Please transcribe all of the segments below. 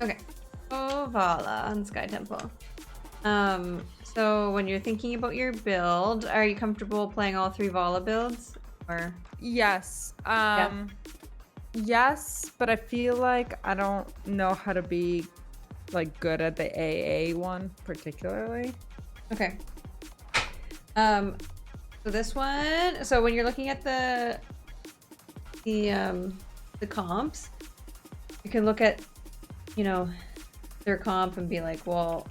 Okay. Oh, Valla on Sky Temple. So when you're thinking about your build, are you comfortable playing all 3 Valla builds? Or Yes. yeah. Yes, but I feel like I don't know how to be like good at the AA one particularly. Okay. So this one, so when you're looking at the comps, you can look at, you know, their comp and be like, well,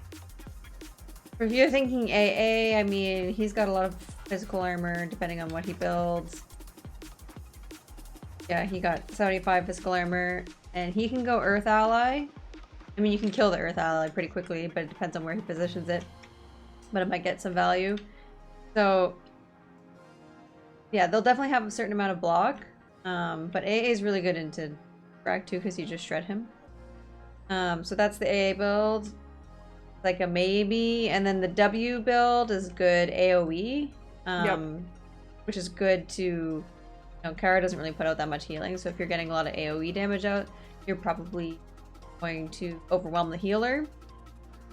if you're thinking AA, I mean, he's got a lot of physical armor depending on what he builds. Yeah, he got 75 physical armor, and he can go Earth Ally. I mean, you can kill the Earth Ally pretty quickly, but it depends on where he positions it. But it might get some value. So, yeah, they'll definitely have a certain amount of block. But AA is really good into frag too, because you just shred him. So that's the AA build. Like a maybe. And then the W build is good AoE. Yep. Which is good to... Kara doesn't really put out that much healing, so if you're getting a lot of AoE damage out, you're probably going to overwhelm the healer.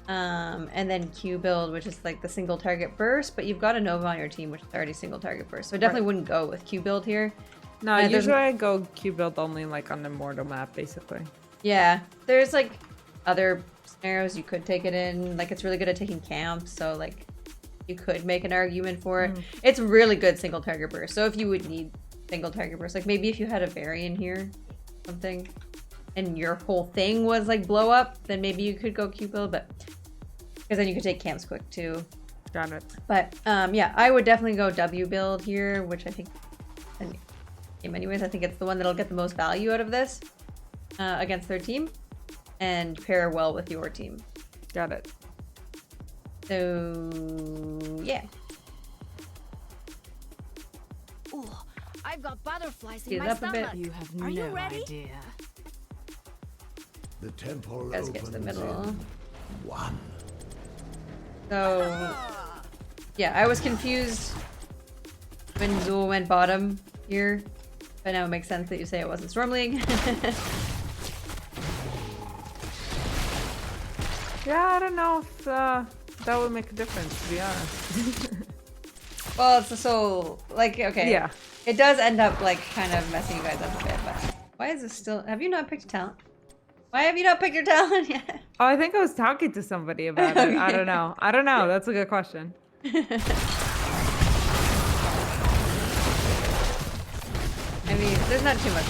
And then Q build, which is like the single target burst, but you've got a Nova on your team, which is already single target burst, so I definitely wouldn't go with Q build here. No, usually I go Q build only like on the mortal map, basically. Yeah, there's like other scenarios you could take it in. Like it's really good at taking camps, so like you could make an argument for it. It's really good single target burst, so if you would need single target burst, like maybe if you had a variant here, something, and your whole thing was like blow up, then maybe you could go Q build, but because then you could take camps quick too. Got it. But yeah, I would definitely go W build here, which I think, anyways, I think it's the one that'll get the most value out of this against their team and pair well with your team. Got it. So yeah. Ooh, I've got butterflies Speed in it my up a bit. stomach. You have Are you no ready? idea. The temple Guys, get to the opens middle. in 1. So yeah, I was confused when Zool went bottom here, but now it makes sense that you say it wasn't Storm League. Yeah, I don't know if that would make a difference, to be honest. Well, it's so like okay. Yeah. It does end up like kind of messing you guys up a bit, but why is this still? Have you not picked a talent? Why have you not picked your talent yet? Oh, I think I was talking to somebody about it. I don't know. I don't know. That's a good question. I mean, there's not too much.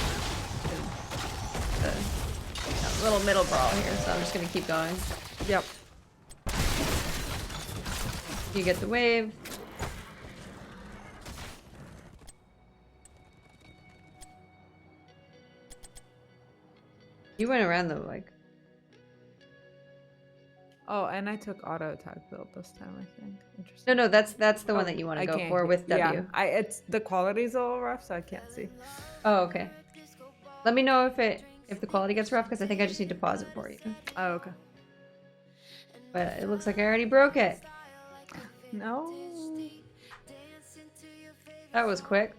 A little middle brawl here, so I'm just gonna keep going. Yep. You get the wave. You went around the like. Oh, and I took auto attack build this time, I think. Interesting. No, that's the one that you want to go for with W. Yeah, it's the quality's a little rough, so I can't see. Oh, okay. Let me know if the quality gets rough, because I think I just need to pause it for you. Oh, okay. But it looks like I already broke it. No. That was quick.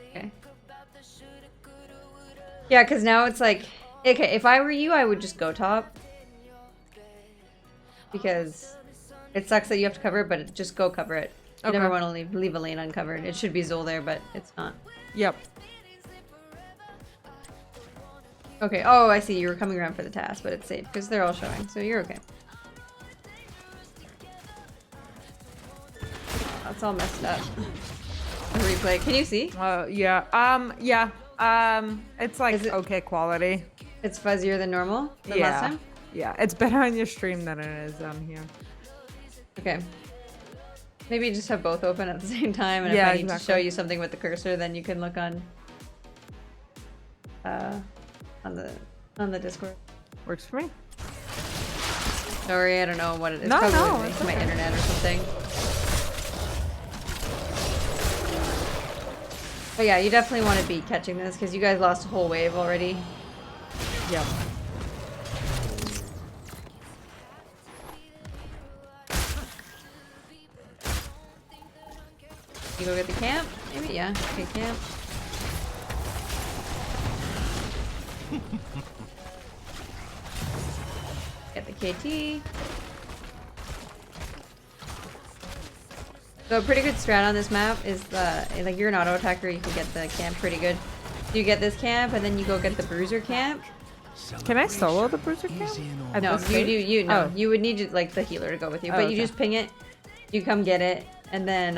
Okay. Yeah, because now it's like, okay, if I were you, I would just go top. Because it sucks that you have to cover it, but just go cover it. You never want to leave a lane uncovered. It should be Zul there, but it's not. Yep. Okay, oh, I see. You were coming around for the task, but it's safe because they're all showing, so you're okay. That's all messed up. The replay. Can you see? Yeah. Yeah. It's like okay quality. It's fuzzier than normal than last time? Yeah, it's better on your stream than it is on here. Okay. Maybe just have both open at the same time, and if I need to show you something with the cursor, then you can look on the Discord. Works for me. Sorry, I don't know what it is. No, Probably it's my okay. internet or something. But yeah, you definitely want to be catching this because you guys lost a whole wave already. Yep. You go get the camp? Maybe, yeah. Okay, camp. Get the KT. So a pretty good strat on this map is like you're an auto attacker, you can get the camp pretty good. You get this camp and then you go get the bruiser camp. Can I solo the bruiser camp? At No, this you stage? do Oh. you would need like the healer to go with you, but Oh, you okay. just ping it, you come get it, and then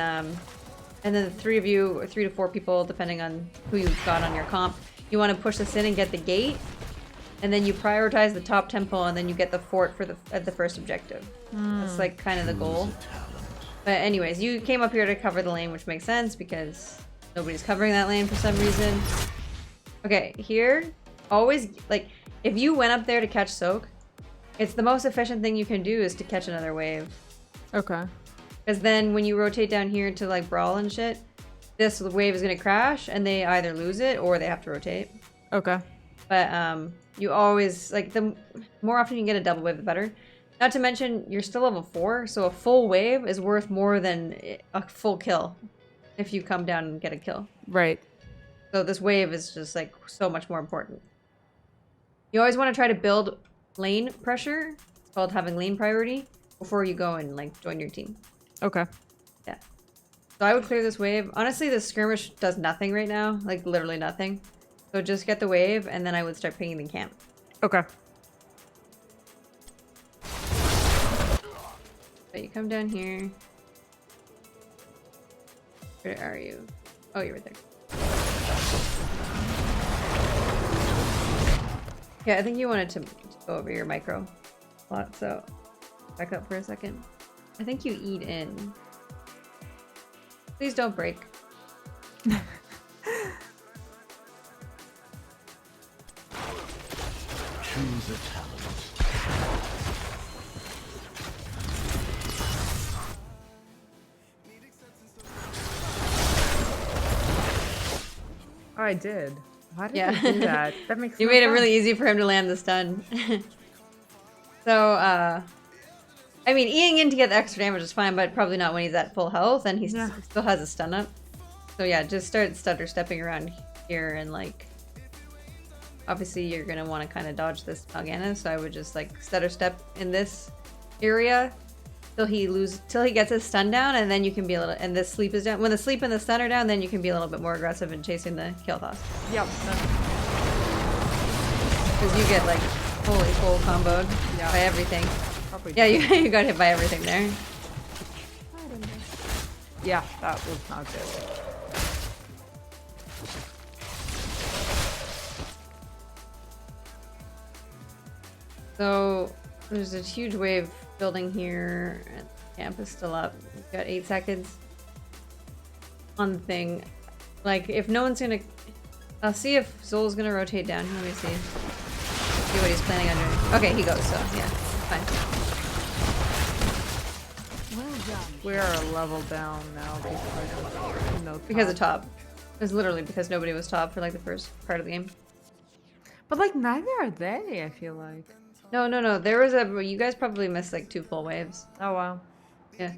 the three of you, or 3 to 4 people, depending on who you've got on your comp, you want to push this in and get the gate, and then you prioritize the top temple, and then you get the fort for the first objective. That's like kind of the goal. But anyways, you came up here to cover the lane, which makes sense because nobody's covering that lane for some reason. Okay, here, always, like, if you went up there to catch soak, it's the most efficient thing you can do is to catch another wave. Okay. Because then when you rotate down here to, like, brawl and shit, this wave is going to crash, and they either lose it or they have to rotate. Okay. But, you always, like, the more often you get a double wave, the better. Not to mention, you're still level 4, so a full wave is worth more than a full kill if you come down and get a kill. Right. So this wave is just, like, so much more important. You always want to try to build lane pressure. It's called having lane priority before you go and, like, join your team. Okay. Yeah. So I would clear this wave. Honestly, the skirmish does nothing right now. Like, literally nothing. So just get the wave, and then I would start pinging the camp. Okay. So you come down here. Where are you? Oh, you're right there. Yeah, I think you wanted to go over your micro a lot, so back up for a second. I think you eat in. Please don't break. Choose a talent. Oh, I did. Why did Yeah. I do that? That makes You no made it sense. really easy for him to land the stun. So, I mean, eating in to get the extra damage is fine, but probably not when he's at full health and he Yeah. still has a stun up. So yeah, just start stutter stepping around here and like, obviously you're gonna want to kind of dodge this Mal'Ganis, so I would just like stutter step in this area till he gets his stun down, and then you can be a little, and the sleep is down. When the sleep and the stun are down, then you can be a little bit more aggressive in chasing the Kael'thas. Yep. Because you get like holy full comboed Yeah. by everything. Probably. Yeah, you got hit by everything there. Yeah, that was not good. So there's a huge wave building here, and the camp is still up. We've got 8 seconds on the thing. Like, if no one's gonna... I'll see if Zol's gonna rotate down. Let me see. See what he's planning on doing. Okay, he goes, so yeah, fine. Well done. We are a level down now because no Because of top. It was literally because nobody was top for like the first part of the game. But like neither are they, I feel like. No. There was a... You guys probably missed like 2 full waves. Oh wow. Yeah.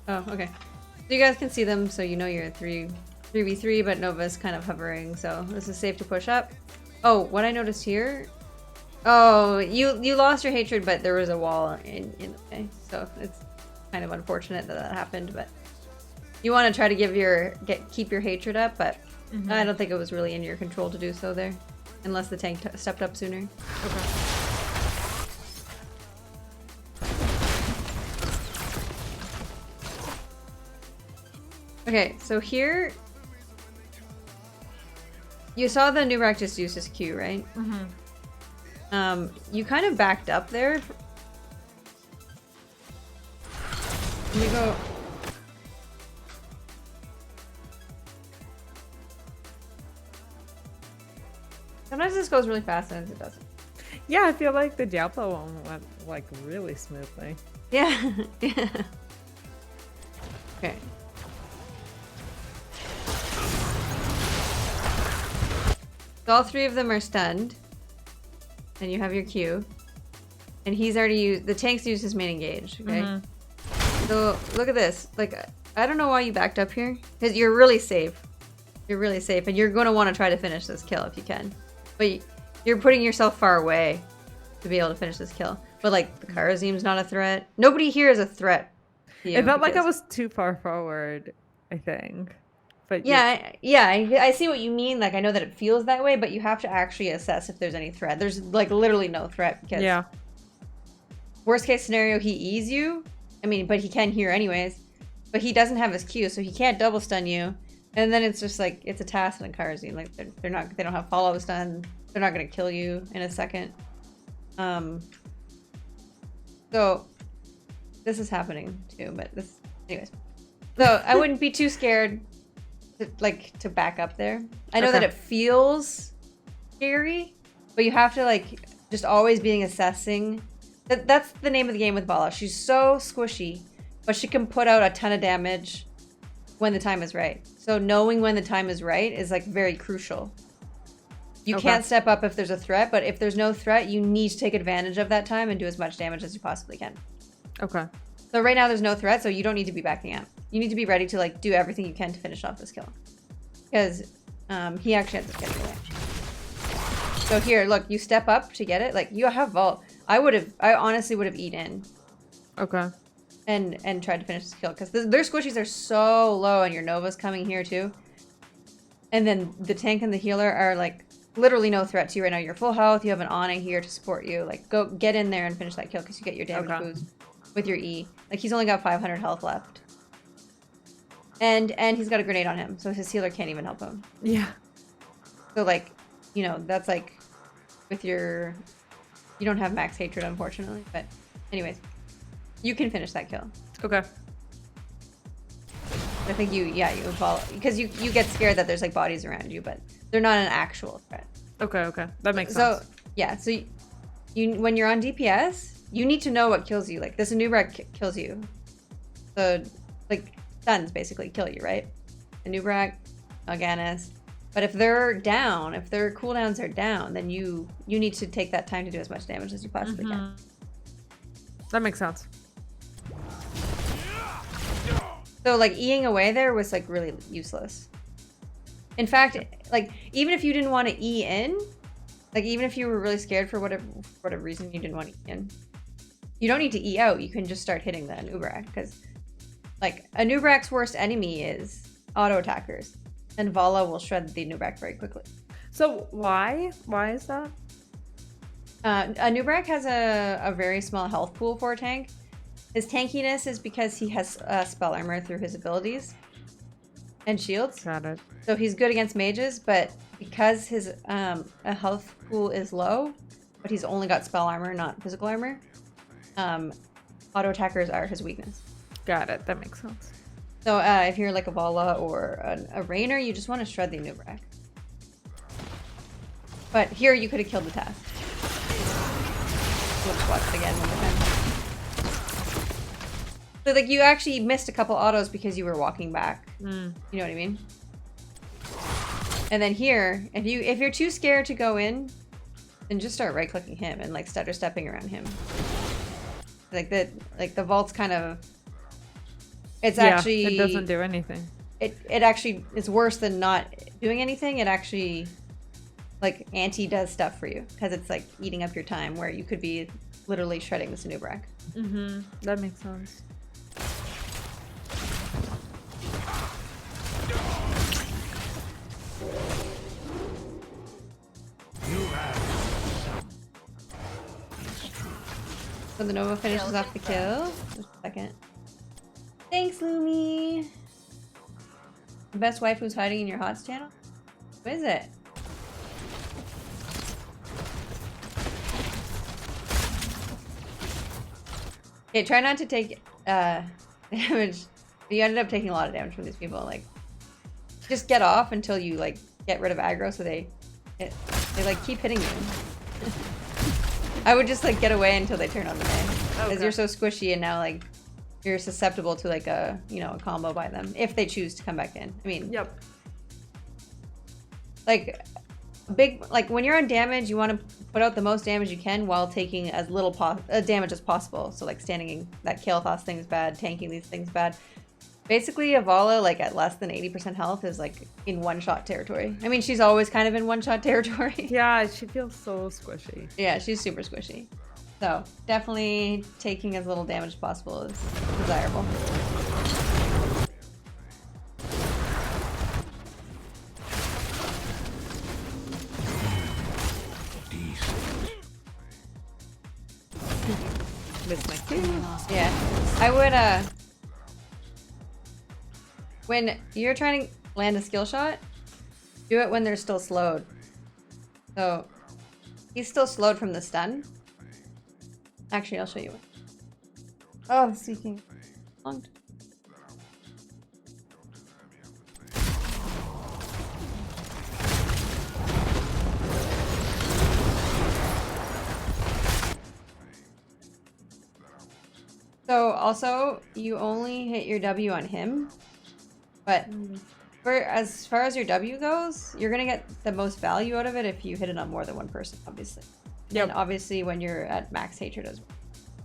Oh, okay. So you guys can see them, so you know you're 3v3, but Nova's kind of hovering, so this is safe to push up. Oh, what I noticed here... Oh, you lost your hatred, but there was a wall in the way, so it's kind of unfortunate that that happened, but... You want to try to keep your hatred up, but I don't think it was really in your control to do so there. Unless the tank stepped up sooner. Okay. Okay, so here... You saw the Nurak just use his Q, right? You kind of backed up there. You go... Sometimes this goes really fast, sometimes it doesn't. Yeah, I feel like the Diablo one went like really smoothly. Yeah, yeah. Okay. So So all 3 of them are stunned. And you have your Q. And he's already used... The tank's used his main engage, okay? So look at this. Like, I don't know why you backed up here. Because you're really safe. You're really safe. And you're going to want to try to finish this kill if you can. But you're putting yourself far away to be able to finish this kill. But like, the Karazim's not a threat. Nobody here is a threat. It felt like I was too far forward, I think. But yeah, I see what you mean. Like, I know that it feels that way, but you have to actually assess if there's any threat. There's like literally no threat because worst case scenario, he E's you. I mean, but he can hear anyways. But he doesn't have his Q, so he can't double stun you. And then it's just like, it's a task and a Karazim. Like, they don't have follow stun. They're not gonna kill you in a second. So this is happening too, but anyways. So I wouldn't be too scared to back up there. I know that it feels scary, but you have to like just always being assessing. That's the name of the game with Valla. She's so squishy, but she can put out a ton of damage when the time is right. So knowing when the time is right is like very crucial. You can't step up if there's a threat, but if there's no threat, you need to take advantage of that time and do as much damage as you possibly can. Okay. So right now there's no threat, so you don't need to be backing up. You need to be ready to like do everything you can to finish off this kill. Because he actually ends up getting away. So here, look, you step up to get it. Like, you have vault. I honestly would have eaten. Okay. And tried to finish this kill. Because their squishies are so low and your Nova's coming here too. And then the tank and the healer are like literally no threat to you right now. You're full health. You have an Ana here to support you. Like, go get in there and finish that kill because you get your damage boost with your E. Like, he's only got 500 health left. And he's got a grenade on him, so his healer can't even help him. Yeah. So, like, you know, that's like with your... You don't have max hatred, unfortunately. But anyways, you can finish that kill. Okay. I think you follow... Because you get scared that there's, like, bodies around you, but they're not an actual threat. Okay. That makes sense. So, yeah, so you when you're on DPS, you need to know what kills you. Like, this Anubrak kills you. So, like... Stuns basically kill you, right? Anubrak, Aganis. But if they're down, if their cooldowns are down, then you need to take that time to do as much damage as you possibly can. That makes sense. So like Eing away there was like really useless. In fact, like even if you didn't want to E in, like even if you were really scared for whatever reason you didn't want to E in, you don't need to E out. You can just start hitting the Anubrak because like, Anubrak's worst enemy is auto attackers, and Valla will shred the Anubrak very quickly. So why? Why is that? Anubrak has a very small health pool for a tank. His tankiness is because he has spell armor through his abilities and shields. Got it. So he's good against mages, but because his health pool is low, but he's only got spell armor, not physical armor, auto attackers are his weakness. Got it. That makes sense. So if you're like a Valla or a Rainer, you just want to shred the Anubrak. But here you could have killed the task. We'll just watch it again one more time. So like you actually missed a couple autos because you were walking back. You know what I mean? And then here, if you're too scared to go in, then just start right clicking him and like stutter stepping around him. Like the vault's kind of. It's actually... it doesn't do anything. It actually is worse than not doing anything. It actually, like, anti-does stuff for you. Because it's, like, eating up your time where you could be literally shredding this Anubrak. That makes sense. So the Nova finishes off the kill. Just a second. Thanks, Lumi. The best wife who's hiding in your HOTS channel? Who is it? Okay, try not to take damage. You ended up taking a lot of damage from these people. Like, just get off until you like get rid of aggro, so they like keep hitting you. I would just like get away until they turn on the main, because you're so squishy and now like. You're susceptible to like a combo by them if they choose to come back in. I mean, like big, like when you're on damage, you want to put out the most damage you can while taking as little damage as possible. So like standing that Kael'thas thing's bad, tanking these things bad. Basically, a Valla like at less than 80% health is like in one-shot territory. I mean, she's always kind of in one-shot territory. Yeah, she feels so squishy. Yeah, she's super squishy. So definitely taking as little damage as possible is desirable. Missed my cue. Yeah, I would when you're trying to land a skill shot, do it when they're still slowed. So he's still slowed from the stun. Actually, I'll show you. Oh, seeking. Long. So also, you only hit your W on him, but as far as your W goes, you're gonna get the most value out of it if you hit it on more than one person, obviously. Yep. And obviously when you're at max hatred as well.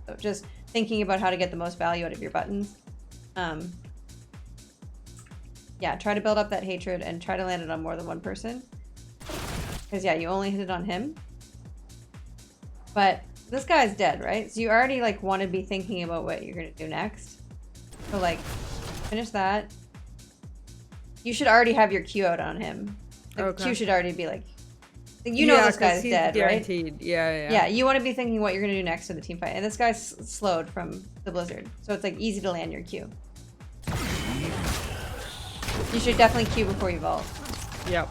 So just thinking about how to get the most value out of your buttons. Yeah, try to build up that hatred and try to land it on more than one person. Because yeah, you only hit it on him. But this guy's dead, right? So you already like want to be thinking about what you're gonna do next. So like, finish that. You should already have your Q out on him. Like, okay. Q should already be like, you know, this guy's dead, guaranteed. Right? Yeah. Yeah, you want to be thinking what you're gonna do next to the team fight, and this guy's slowed from the blizzard, so it's like easy to land your Q. You should definitely Q before you vault. Yep.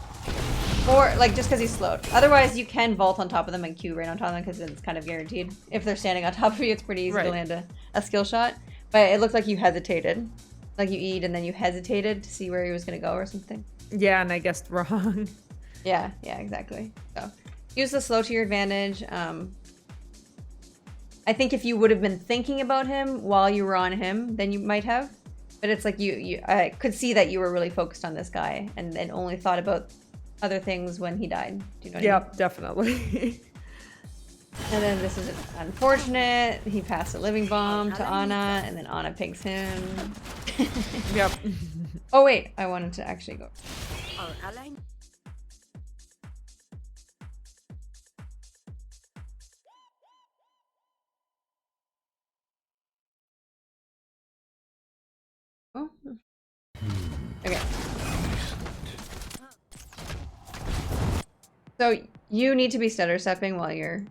Or like just because he's slowed. Otherwise, you can vault on top of them and Q right on top of them because it's kind of guaranteed. If they're standing on top of you, it's pretty easy to land a skill shot. But it looked like you hesitated, like you E'd and then you hesitated to see where he was gonna go or something. Yeah, and I guessed wrong. Yeah, exactly. So use the slow to your advantage. I think if you would have been thinking about him while you were on him, then you might have. But it's like I could see that you were really focused on this guy and then only thought about other things when he died. Do you know what I mean? Yep, definitely. And then this is unfortunate. He passed a living bomb to Anna, and then Anna pings him. Yep. Oh wait, I wanted to actually go. Oh. Okay. So you need to be stutter stepping while you're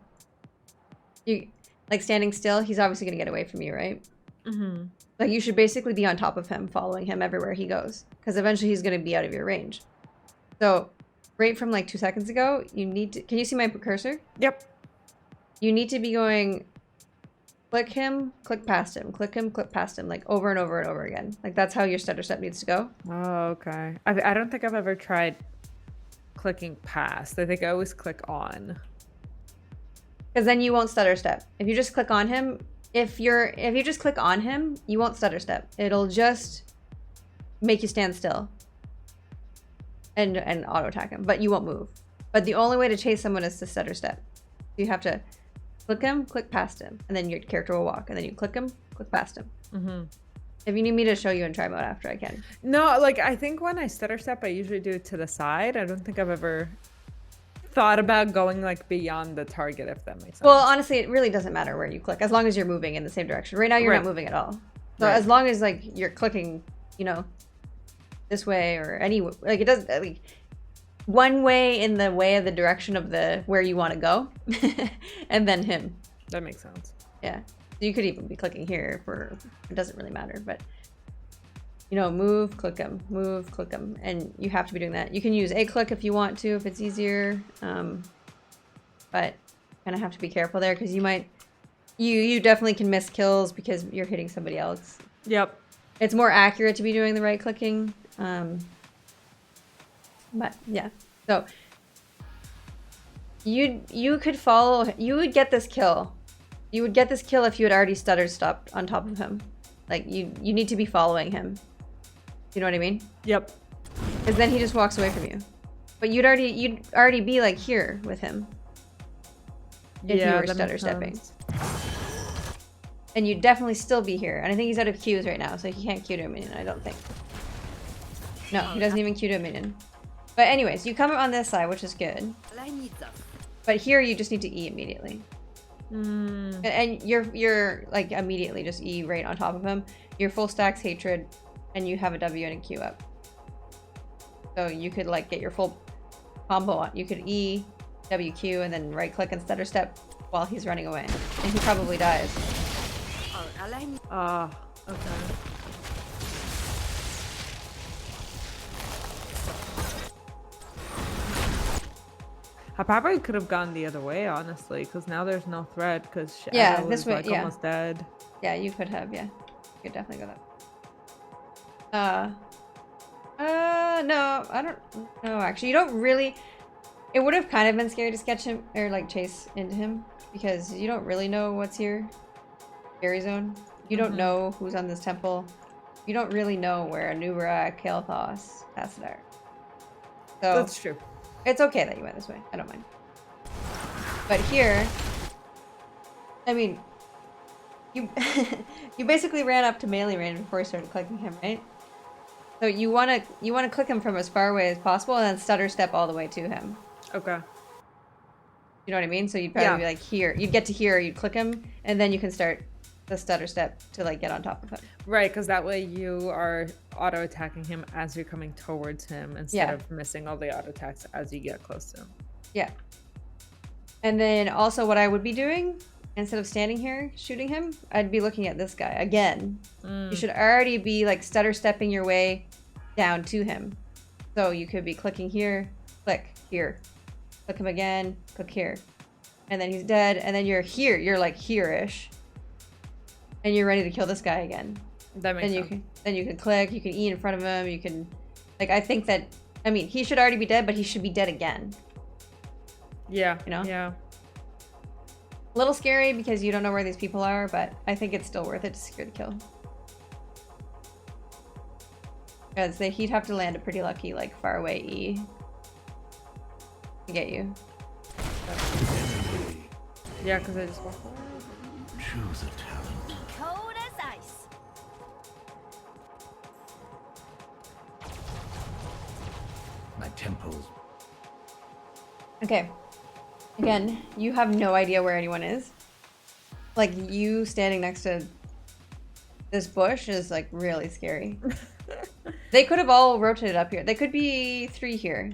like standing still. He's obviously gonna get away from you, right? Mm-hmm. Like you should basically be on top of him, following him everywhere he goes, because eventually he's gonna be out of your range. So right from like 2 seconds ago, you need to. Can you see my cursor? Yep. You need to be going. Click him, click past him, click him, click past him, like over and over and over again. Like that's how your stutter step needs to go. Oh, okay. I don't think I've ever tried clicking past. I think I always click on. Because then you won't stutter step. If you just click on him, if you just click on him, you won't stutter step. It'll just make you stand still and auto attack him, but you won't move. But the only way to chase someone is to stutter step. You have to click him, click past him, and then your character will walk. And then you click him, click past him. Mm-hmm. If you need me to show you in try mode after, I can. No, like I think when I stutter step, I usually do it to the side. I don't think I've ever thought about going like beyond the target, if that makes sense. Well, honestly, it really doesn't matter where you click, as long as you're moving in the same direction. Right now, you're not moving at all. So as long as like you're clicking, you know, this way or any, like it doesn't, like one way in the way of the direction of the where you want to go, and then him. That makes sense. Yeah. So you could even be clicking here for, it doesn't really matter, but you know, move, click him, and you have to be doing that. You can use a click if you want to, if it's easier, but kind of have to be careful there because you might, you definitely can miss kills because you're hitting somebody else. Yep. It's more accurate to be doing the right clicking, but yeah. So you could follow, you would get this kill. You would get this kill if you had already stutter stopped on top of him. Like you need to be following him. You know what I mean? Yep. Because then he just walks away from you. But you'd already be like here with him. If you were that stutter makes stepping. sense. And you'd definitely still be here. And I think he's out of Qs right now, so he can't Q to a minion, I don't think. No, he doesn't even Q to a minion. But anyways, you come on this side, which is good. But here you just need to E immediately. And you're like immediately just E right on top of him. Your full stacks hatred, and you have a W and a Q up. So you could like get your full combo on. You could E, WQ, and then right click and stutter step while he's running away. And he probably dies. Okay. I probably could have gone the other way, honestly, because now there's no threat, because Yeah, Shadow this is way, like yeah. almost dead. Yeah, you could have, yeah. You could definitely go that. No, I don't know, actually. You don't really... It would have kind of been scary to sketch him, or like chase into him, because you don't really know what's here. Scary zone. You don't know who's on this temple. You don't really know where Anubra, Kael'thas, Tassadar. So That's true. it's okay that you went this way. I don't mind. But here, I mean, you you basically ran up to melee range before you started clicking him, right? So you wanna click him from as far away as possible, and then stutter step all the way to him. Okay. You know what I mean? So you'd probably Yeah. be like here. You'd get to here, you'd click him, and then you can start the stutter step to like get on top of him. Right, because that way you are auto attacking him as you're coming towards him instead Yeah. of missing all the auto attacks as you get close to him. Yeah. And then also what I would be doing, instead of standing here shooting him, I'd be looking at this guy again. You should already be like stutter stepping your way down to him. So you could be clicking here, click here, click him again, click here. And then he's dead, and then you're here, you're like here-ish. And you're ready to kill this guy again. That makes sense. Then you can click, you can E in front of him, you can... Like, I think that... I mean, he should already be dead, but he should be dead again. Yeah. You know? Yeah. A little scary because you don't know where these people are, but I think it's still worth it to secure the kill. Because he'd have to land a pretty lucky, like, far away E to get you. Yeah, because I just walked away. Choose a talent. Cold as ice. My temples. Okay. Again, you have no idea where anyone is. Like, you standing next to this bush is, like, really scary. They could have all rotated up here. They could be 3 here.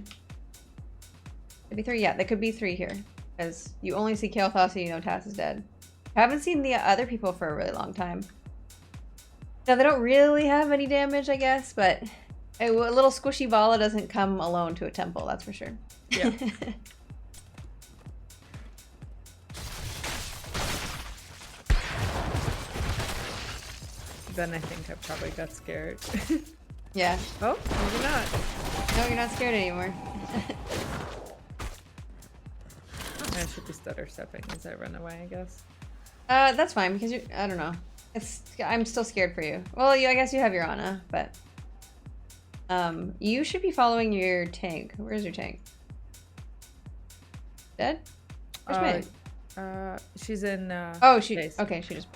Maybe 3? Yeah, they could be 3 here. Because you only see Kael'thas and you know Tass is dead. I haven't seen the other people for a really long time. Now, they don't really have any damage, I guess, but a little squishy Valla doesn't come alone to a temple, that's for sure. Yeah. Then I think I probably got scared. Yeah. Oh, maybe not. No, you're not scared anymore. I should be stutter stepping as I run away, I guess. That's fine because you're. I don't know. I'm still scared for you. Well, I guess you have your Ana, but you should be following your tank. Where's your tank? Dead? Where's May? She's in. Oh, she. base. Okay, she just.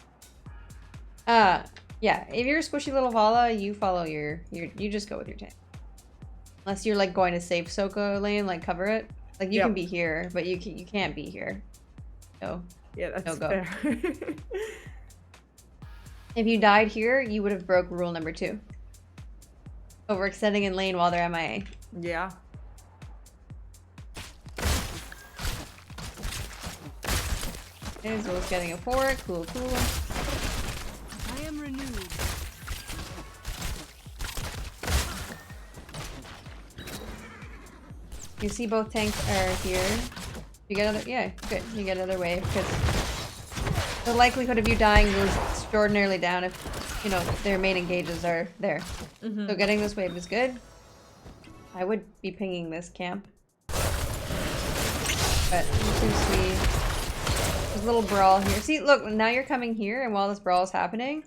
Yeah. If you're a squishy little Valla, you follow your. You just go with your tank. Unless you're like going to save Soko lane, like cover it. Like you Yep. can be here, but you can't be here. So. Yeah, that's No go. fair. If you died here, you would have broke rule number 2. Overextending in lane while they're MIA. Yeah. Okay, Zul's getting a 4. Cool, cool. I am renewed. You see both tanks are here. You get another, yeah, good. You get another wave because the likelihood of you dying goes extraordinarily down if, you know, their main engages are there. So getting this wave is good. I would be pinging this camp. But I'm too sweet. There's a little brawl here. See, look, now you're coming here, and while this brawl is happening,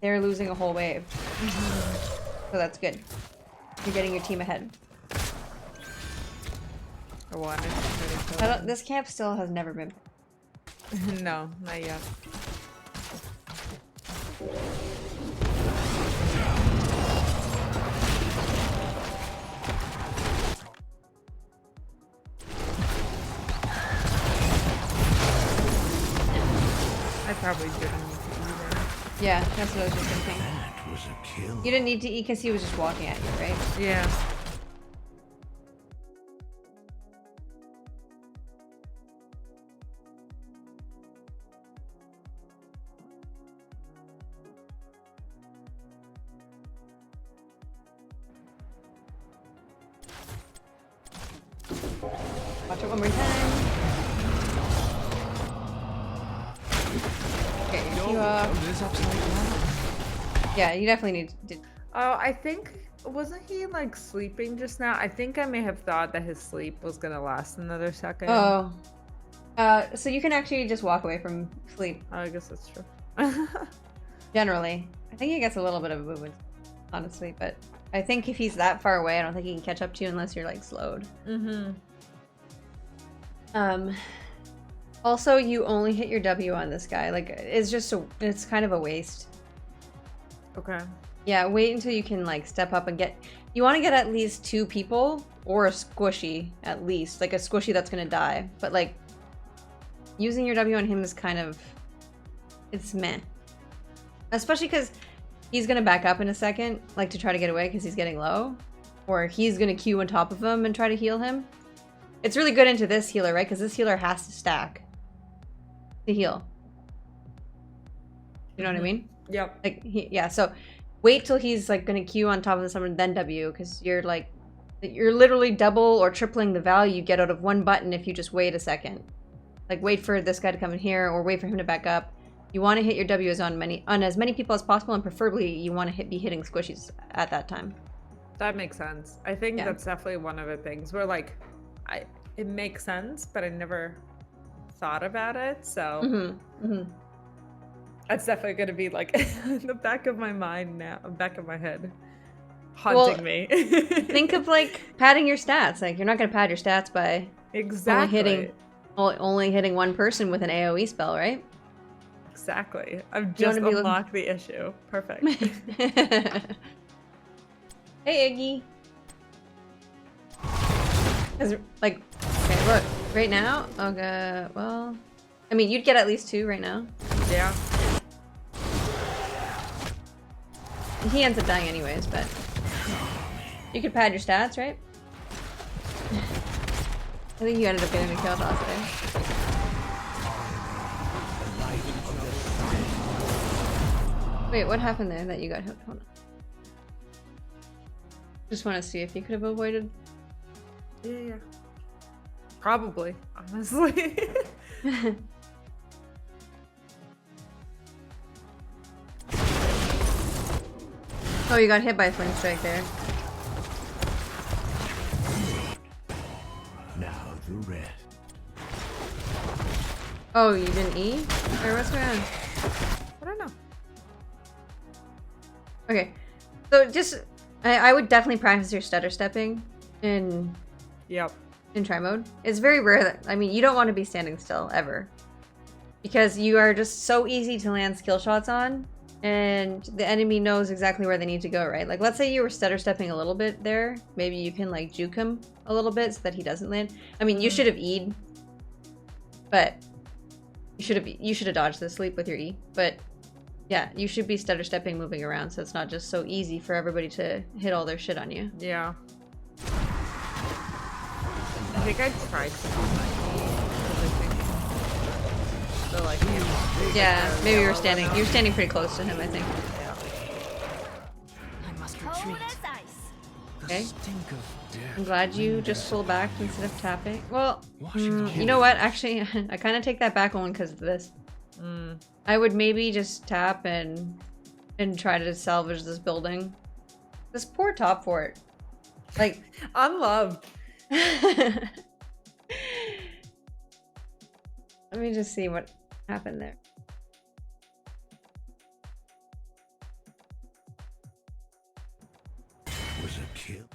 they're losing a whole wave. So that's good. You're getting your team ahead. I wanted to try to I kill don't, him. this camp still has never been. No, not yet. I probably didn't need to either. Yeah, that's what I was just thinking. That was a kill. You didn't need to eat because he was just walking at you, right? Yeah. Watch it one more time. Okay, you yeah, you definitely need to. Oh, I think wasn't he like sleeping just now? I think I may have thought that his sleep was gonna last another second. Oh. So you can actually just walk away from sleep. Oh, I guess that's true. Generally. I think he gets a little bit of a movement, honestly, but I think if he's that far away, I don't think he can catch up to you unless you're like slowed. Mm-hmm. Also, you only hit your W on this guy. Like, it's kind of a waste. Okay. Yeah, wait until you can like step up and get. You want to get at least 2 people or a squishy at least, like a squishy that's gonna die. But like, using your W on him is kind of, it's meh. Especially because he's gonna back up in a second, like to try to get away because he's getting low, or he's gonna queue on top of him and try to heal him. It's really good into this healer, right? Because this healer has to stack to heal. You know what I mean? Yep. Like, yeah, so wait till he's like gonna queue on top of someone, then W, because you're literally double or tripling the value you get out of one button if you just wait a second. Like, wait for this guy to come in here, or wait for him to back up. You want to hit your W's on as many people as possible, and preferably you want to be hitting squishies at that time. That makes sense. I think Yeah. that's definitely one of the things where like, it makes sense, but I never thought about it. So that's definitely going to be like in the back of my mind now, back of my head, haunting me. Think of like padding your stats. Like, you're not going to pad your stats by exactly. only hitting one person with an AoE spell, right? Exactly. I've You wanna just be unlocked the issue. Perfect. Hey, Iggy. Cause like, okay, look, right now, okay, well, I mean, you'd get at least 2 right now. Yeah. He ends up dying anyways, but you could pad your stats, right? I think you ended up getting a kill toss there. Wait, what happened there that you got hooked? Hold on. Just want to see if you could have avoided. Yeah. Probably, honestly. Oh, you got hit by a flame strike there. Now the rest. Oh, you didn't E? Or what's going on? I don't know. Okay, so just I would definitely practice your stutter stepping in Yep. try mode. It's very rare that, I mean, you don't want to be standing still ever, because you are just so easy to land skill shots on, and the enemy knows exactly where they need to go, right? Like, let's say you were stutter stepping a little bit there, maybe you can like juke him a little bit so that he doesn't land. I mean, you should have E'd, but you should have dodged the sleep with your E, but yeah, you should be stutter stepping, moving around, so it's not just so easy for everybody to hit all their shit on you. Yeah. I think I tried to do my so like Yeah, maybe you were standing pretty close to him, I think. I must Cold retreat. as ice. The Okay. stink of death. I'm glad you lingers. just pulled back instead of tapping. Well, Washing you know what? Actually, I kind of take that back only because of this. I would maybe just tap and try to salvage this building. This poor top fort. Like, unloved. let me just see what happened there. Was a kill.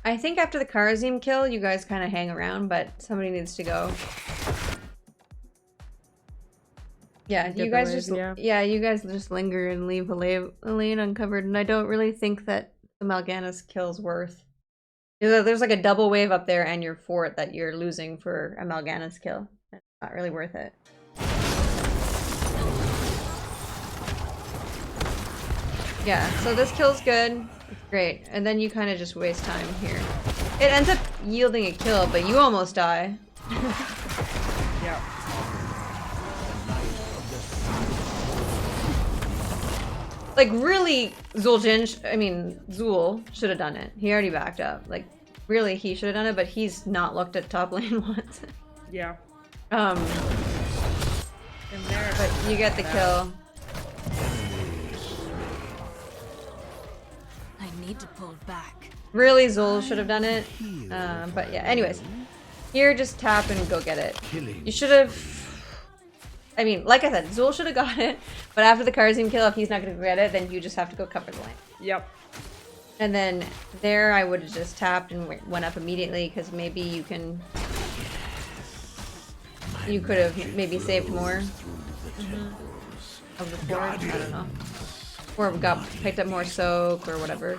I think after the Karazim kill, you guys kind of hang around, but somebody needs to go. Yeah, you guys just you guys just linger and leave a lane uncovered, and I don't really think that the Mal'Ganis kill's worth. There's like a double wave up there and your fort that you're losing for a Mal'Ganis kill. It's not really worth it. Yeah, so this kill's good. It's great. And then you kind of just waste time here. It ends up yielding a kill, but you almost die. Yeah. Like, really, Zul should have done it. He already backed up. Like, really, he should have done it, but he's not looked at top lane once. Yeah. But you get the kill. I need to pull back. Really, Zul should have done it. But yeah, anyways. Here, just tap and go get it. You should have... I mean, like I said, Zul should have got it, but after the Karazim kill, if he's not going to get it, then you just have to go cover the lane. Yep. And then there, I would have just tapped and went up immediately, because maybe you can... You could have maybe saved more of the fort, I don't know. Or picked up more soak or whatever.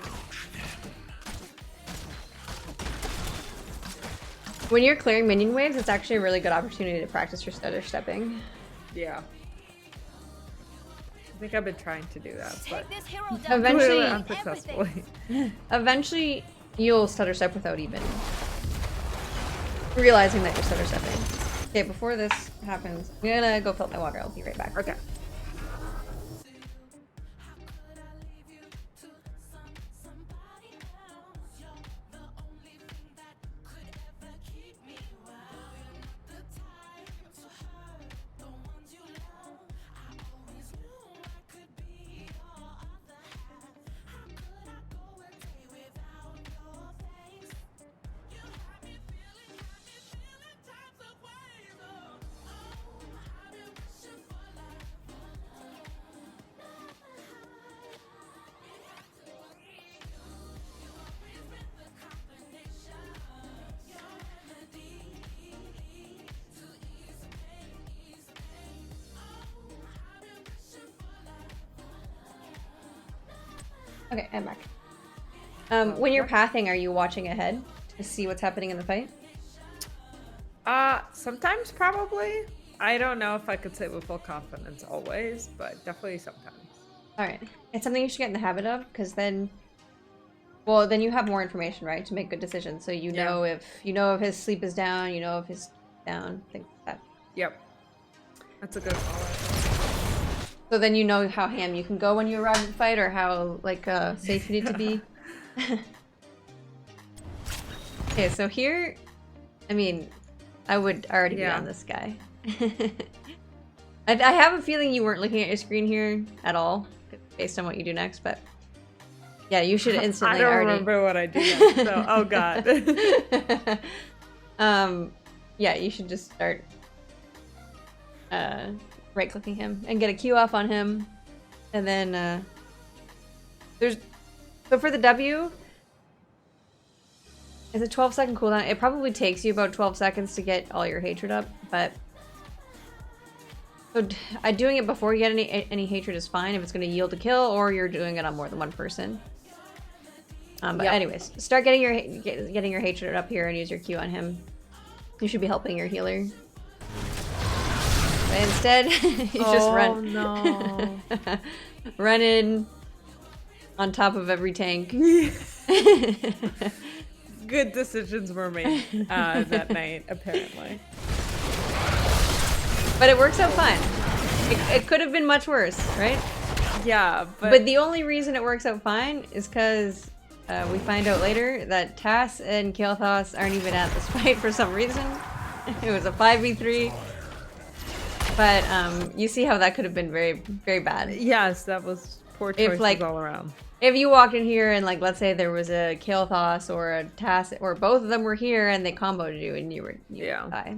When you're clearing minion waves, it's actually a really good opportunity to practice your stutter stepping. Yeah. I think I've been trying to do that, but Take this hero down. Eventually, unsuccessfully. eventually you'll stutter step without even realizing that you're stutter stepping. Okay, before this happens, I'm gonna go fill up my water. I'll be right back. Okay. Okay, I'm back. When you're pathing, are you watching ahead to see what's happening in the fight? Sometimes probably. I don't know if I could say with full confidence always, but definitely sometimes. Alright. It's something you should get in the habit of, because then... Well, then you have more information, right, to make good decisions. So you know if his sleep is down, you know if his down, things like that. Yep. That's a good call. So then you know how ham you can go when you arrive at the fight, or how, like, safe you need to be. Okay, so here... I mean, I would already be on this guy. I have a feeling you weren't looking at your screen here at all, based on what you do next, but... Yeah, you should instantly I don't already... remember what I do next, so... Oh, God. Yeah, you should just start... right-clicking him and get a Q off on him, and then so for the W, it's a 12-second cooldown. It probably takes you about 12 seconds to get all your hatred up, but so doing it before you get any hatred is fine if it's going to yield a kill, or you're doing it on more than one person. But anyways, start getting your hatred up here and use your Q on him. You should be helping your healer. But instead, you just run. Oh no! Run in on top of every tank. Good decisions were made that night, apparently. But it works out fine. It could have been much worse, right? Yeah, but the only reason it works out fine is because we find out later that Tass and Kael'thas aren't even at this fight for some reason. It was a 5v3. But you see how that could have been very, very bad. Yes, that was poor choices all around. If you walked in here and, like, let's say there was a Kael'thas or a Tass, or both of them were here and they comboed you and you would die.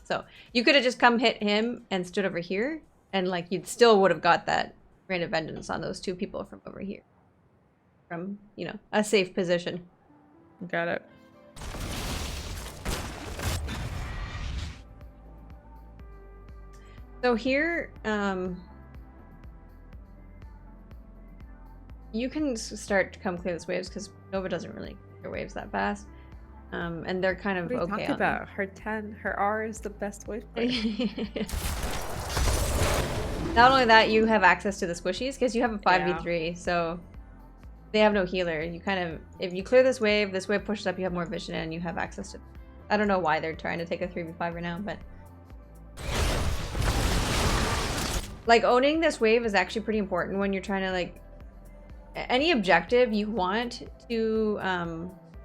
So you could have just come hit him and stood over here, and, like, you'd still would have got that Rain of Vengeance on those two people from over here. From, you know, a safe position. Got it. So here, you can start to come clear this waves because Nova doesn't really clear waves that fast. And they're kind of What are you okay talking on them. about? Her R is the best wave player. Not only that, you have access to the squishies because you have a 5v3, so they have no healer. You kind of, if you clear this wave pushes up, you have more vision and you have access to. I don't know why they're trying to take a 3v5 right now, but like owning this wave is actually pretty important when you're trying to like any objective you want to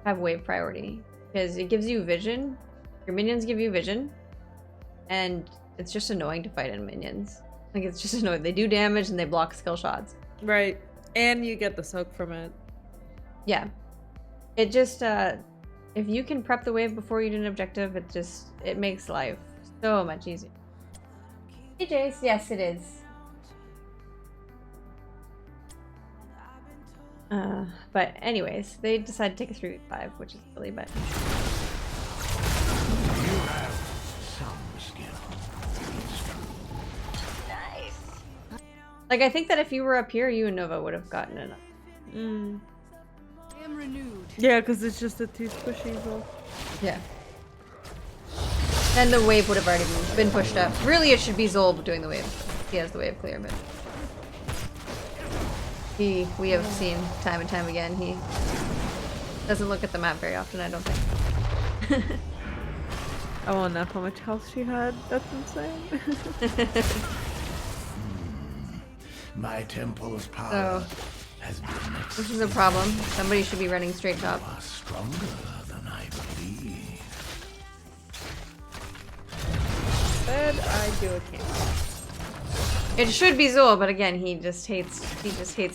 have wave priority because it gives you vision. Your minions give you vision, and it's just annoying to fight in minions. Like it's just annoying. They do damage and they block skill shots. Right. And you get the soak from it. Yeah. It just if you can prep the wave before you do an objective, it makes life so much easier. Hey Jace, yes it is. But anyways, they decided to take a 3v5, which is silly, but You have some skill. like I think that if you were up here, you and Nova would have gotten enough. Mm. I am renewed. Yeah, because it's just the two squishies. Yeah. And the wave would have already been pushed up. Really, it should be Zolb doing the wave. He has the wave clear, but we have seen time and time again, he doesn't look at the map very often, I don't think. I won't know how much health she had. That's insane. My temple's power So, has been this is a problem. Somebody should be running straight top. far stronger than I believe. Then I do a camp. It should be Zul, but again, he just hates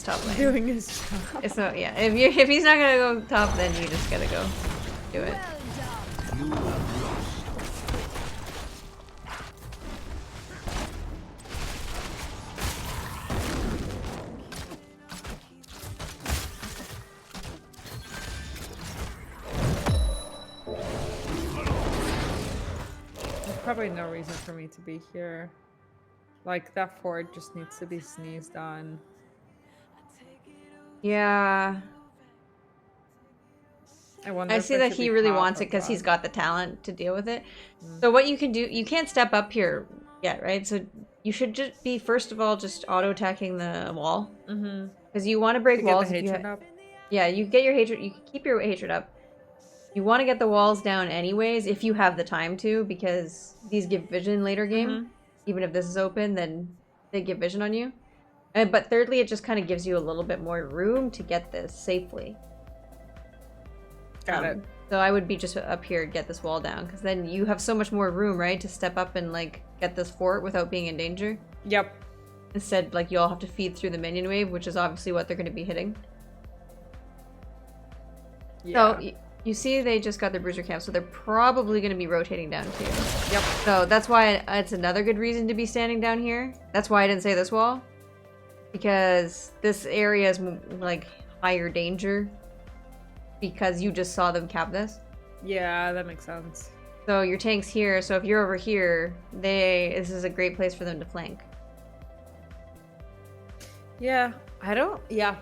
top lane. Doing his job. So yeah, if he's not gonna go top, then you just gotta go do it. You have lost. There's probably no reason for me to be here. Like, that fort just needs to be sneezed on. Yeah, I wonder I if see it that should he be really top wants or it because he's bottom. got the talent to deal with it. So what you can do, you can't step up here yet, right? So you should just be, first of all, just auto-attacking the wall. Mm-hmm. Because you want to break To get walls. the if you hatred up. Yeah, you get your hatred, you can keep your hatred up. You want to get the walls down anyways, if you have the time to, because these give vision later game. Mhm. Even if this is open, then they give vision on you. But thirdly, it just kind of gives you a little bit more room to get this safely. Got it. So I would be just up here, get this wall down, because then you have so much more room, right, to step up and like get this fort without being in danger. Yep. Instead, like you all have to feed through the minion wave, which is obviously what they're going to be hitting. Yeah. So you see, they just got their bruiser camp, so they're probably going to be rotating down too. Yep. So that's why it's another good reason to be standing down here. That's why I didn't say this wall, because this area is like higher danger. Because you just saw them cap this. Yeah, that makes sense. So your tank's here, so if you're over here, this is a great place for them to flank. Yeah, yeah.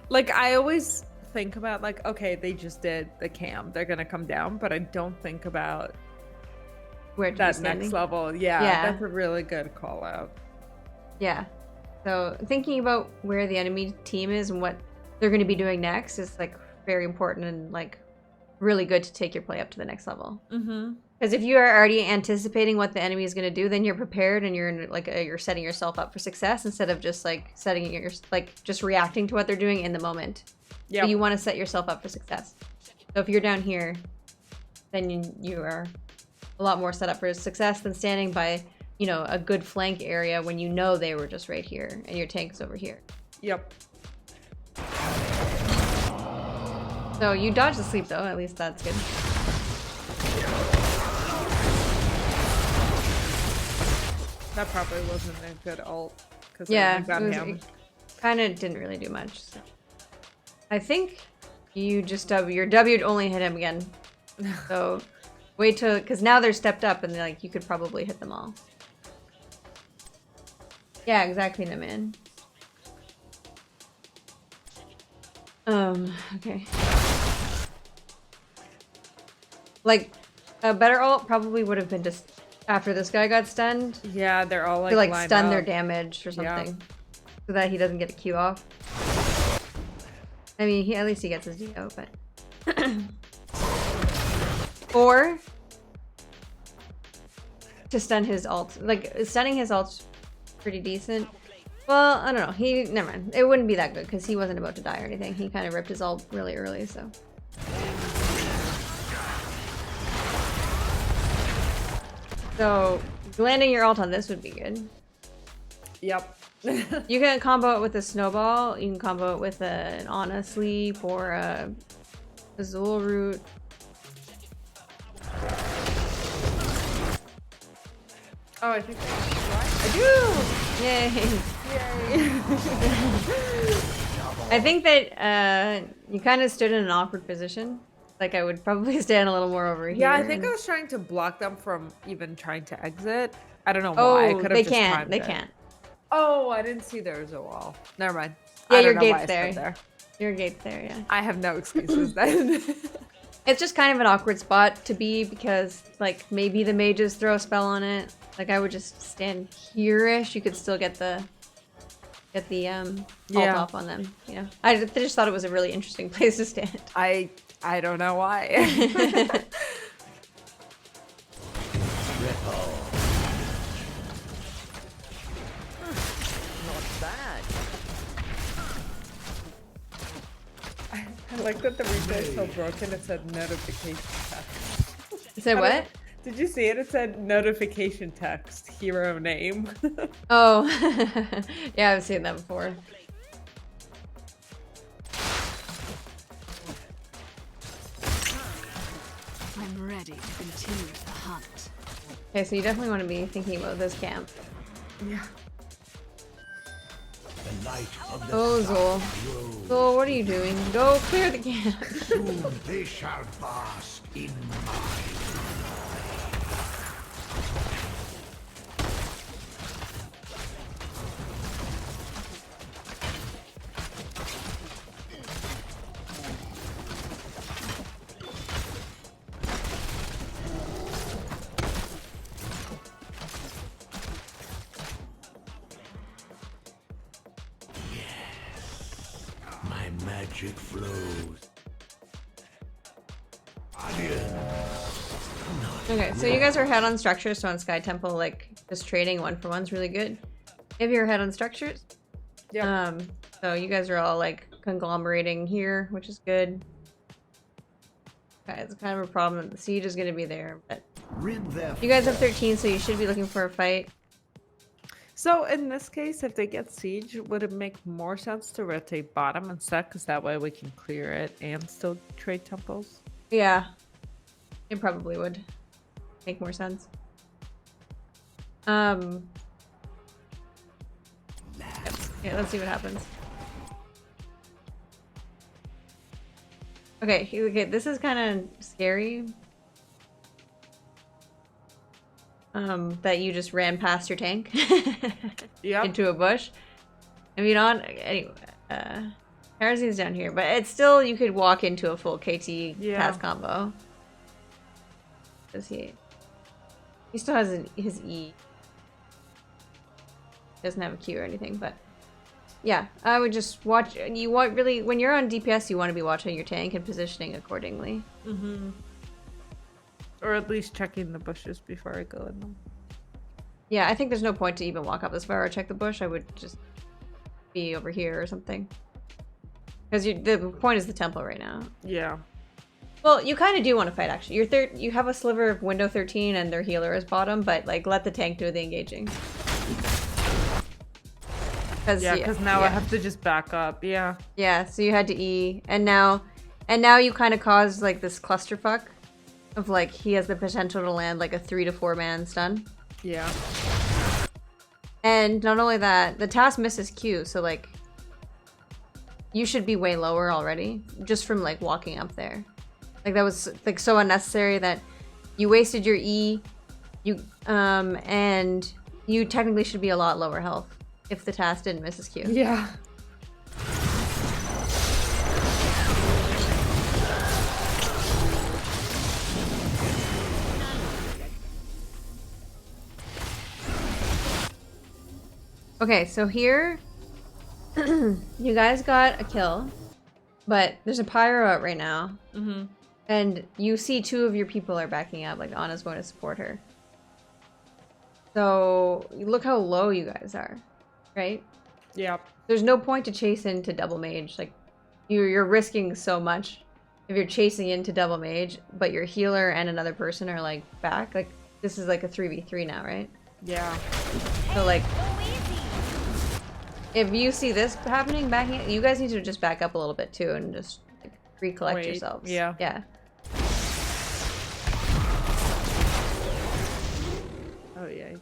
Like, I always think about, like, okay, they just did the cam. They're gonna come down, but I don't think about Where to be that standing. next level. Yeah, Yeah. that's a really good call out. Yeah. So thinking about where the enemy team is and what they're going to be doing next is like very important and like really good to take your play up to the next level. Mm-hmm. Because if you are already anticipating what the enemy is going to do, then you're prepared and you're in, like you're setting yourself up for success instead of just like just reacting to what they're doing in the moment. Yeah. So you want to set yourself up for success. So if you're down here, then you are a lot more set up for success than standing by, you know, a good flank area when you know they were just right here and your tank's over here. Yep. So you dodged the sleep though, at least that's good. That probably wasn't a good ult. Because Yeah, got him. it kind of didn't really do much. So. I think You just your W only hit him again. So wait till, because now they're stepped up and like you could probably hit them all. Yeah, exactly, no man. Okay. Like a better ult probably would have been just after this guy got stunned. Yeah, they're all like To like lined stun up. their damage or something. Yeah. So that he doesn't get a Q off. I mean, at least he gets his DO, but... Or... to stun his ult. Like, stunning his ult's pretty decent. Well, I don't know. Never mind. It wouldn't be that good because he wasn't about to die or anything. He kind of ripped his ult really early, so... So, landing your ult on this would be good. Yep. You can combo it with a snowball. You can combo it with an Ana sleep or a Azul root. Oh, I think I do. Yay! I think that you kind of stood in an awkward position. Like I would probably stand a little more over here. Yeah, I think I was trying to block them from even trying to exit. I don't know why. I Oh, could have they just can't. timed They it. can't. Oh, I didn't see there was a wall. Never mind. Yeah, I your don't know why gate's I stood there. there. Your gate's there, yeah. I have no excuses then. It's just kind of an awkward spot to be because, like, maybe the mages throw a spell on it. Like, I would just stand here-ish. You could still get the ult Yeah. off on them. You know, I just thought it was a really interesting place to stand. I don't know why. I like that the replay is so broken. It said notification text. Say what? Did you see it? It said notification text, hero name. Oh, yeah, I've seen that before. I'm ready to continue the hunt. Okay, so you definitely want to be thinking about this camp. Yeah. The light of the Oh, Zol. Zol, what are you doing? Go clear the camp. soon they shall bask in mine. My magic flows. Okay, so you guys are head on structures, so on Sky Temple, like, just trading one for one's really good. If you're head on structures, Yeah. so you guys are all, like, conglomerating here, which is good. Okay, it's kind of a problem that the siege is going to be there, but Rid their you guys have 13, so you should be looking for a fight. So in this case, if they get siege, would it make more sense to rotate bottom instead? Because that way we can clear it and still trade temples. Yeah, it probably would make more sense. Yeah, let's see what happens. Okay, okay, this is kind of scary. That you just ran past your tank Yep. into a bush. I mean, anyway, Heresies down here, but it's still, you could walk into a full KT pass combo. Does he still has his E. Doesn't have a Q or anything, but yeah, I would just watch. You want really, when you're on DPS, you want to be watching your tank and positioning accordingly. Mm-hmm. Or at least checking the bushes before I go in them. Yeah, I think there's no point to even walk up this far or check the bush. I would just be over here or something. Because the point is the temple right now. Yeah. Well, you kind of do want to fight, actually. You have a sliver of window 13 and their healer is bottom, but like let the tank do the engaging. Yeah, because now I have to just back up. Yeah. Yeah, so you had to E, and now you kind of caused like this clusterfuck of like he has the potential to land like a 3 to 4 man stun. Yeah. And not only that, the task misses Q, so like you should be way lower already, just from like walking up there. Like that was like so unnecessary that you wasted your E, and you technically should be a lot lower health if the task didn't miss his Q. Yeah. Okay, so here, you guys got a kill, but there's a pyro out right now. Mm-hmm. And you see 2 of your people are backing up, like Anna's going to support her. So look how low you guys are, right? Yeah. There's no point to chase into double mage. Like you're risking so much if you're chasing into double mage, but your healer and another person are like back. Like this is like a 3v3 now, right? Yeah. So like, if you see this happening, backing, you guys need to just back up a little bit too and just like, recollect yourselves. Yeah. Yeah. Oh, yikes.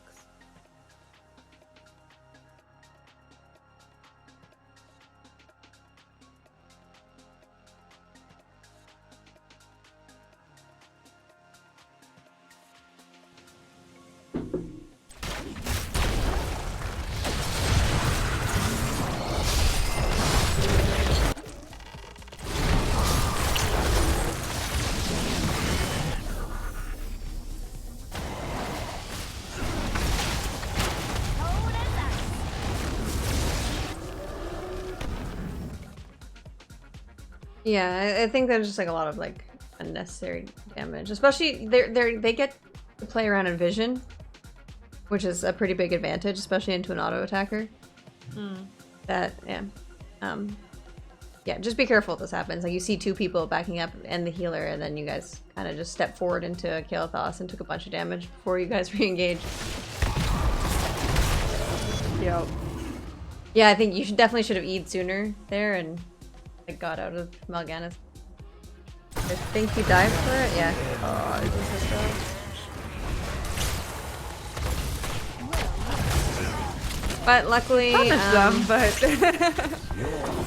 Yeah, I think there's just like a lot of like unnecessary damage, especially they get to play around in vision, which is a pretty big advantage, especially into an auto attacker. That yeah, just be careful if this happens. Like you see 2 people backing up and the healer, and then you guys kind of just step forward into Kael'thas and took a bunch of damage before you guys re-engage. Yep. Yeah, I think you definitely should have E'd sooner there and like got out of Mal'Ganis. I think you died for it? Yeah. Oh, this is rough. But luckily, but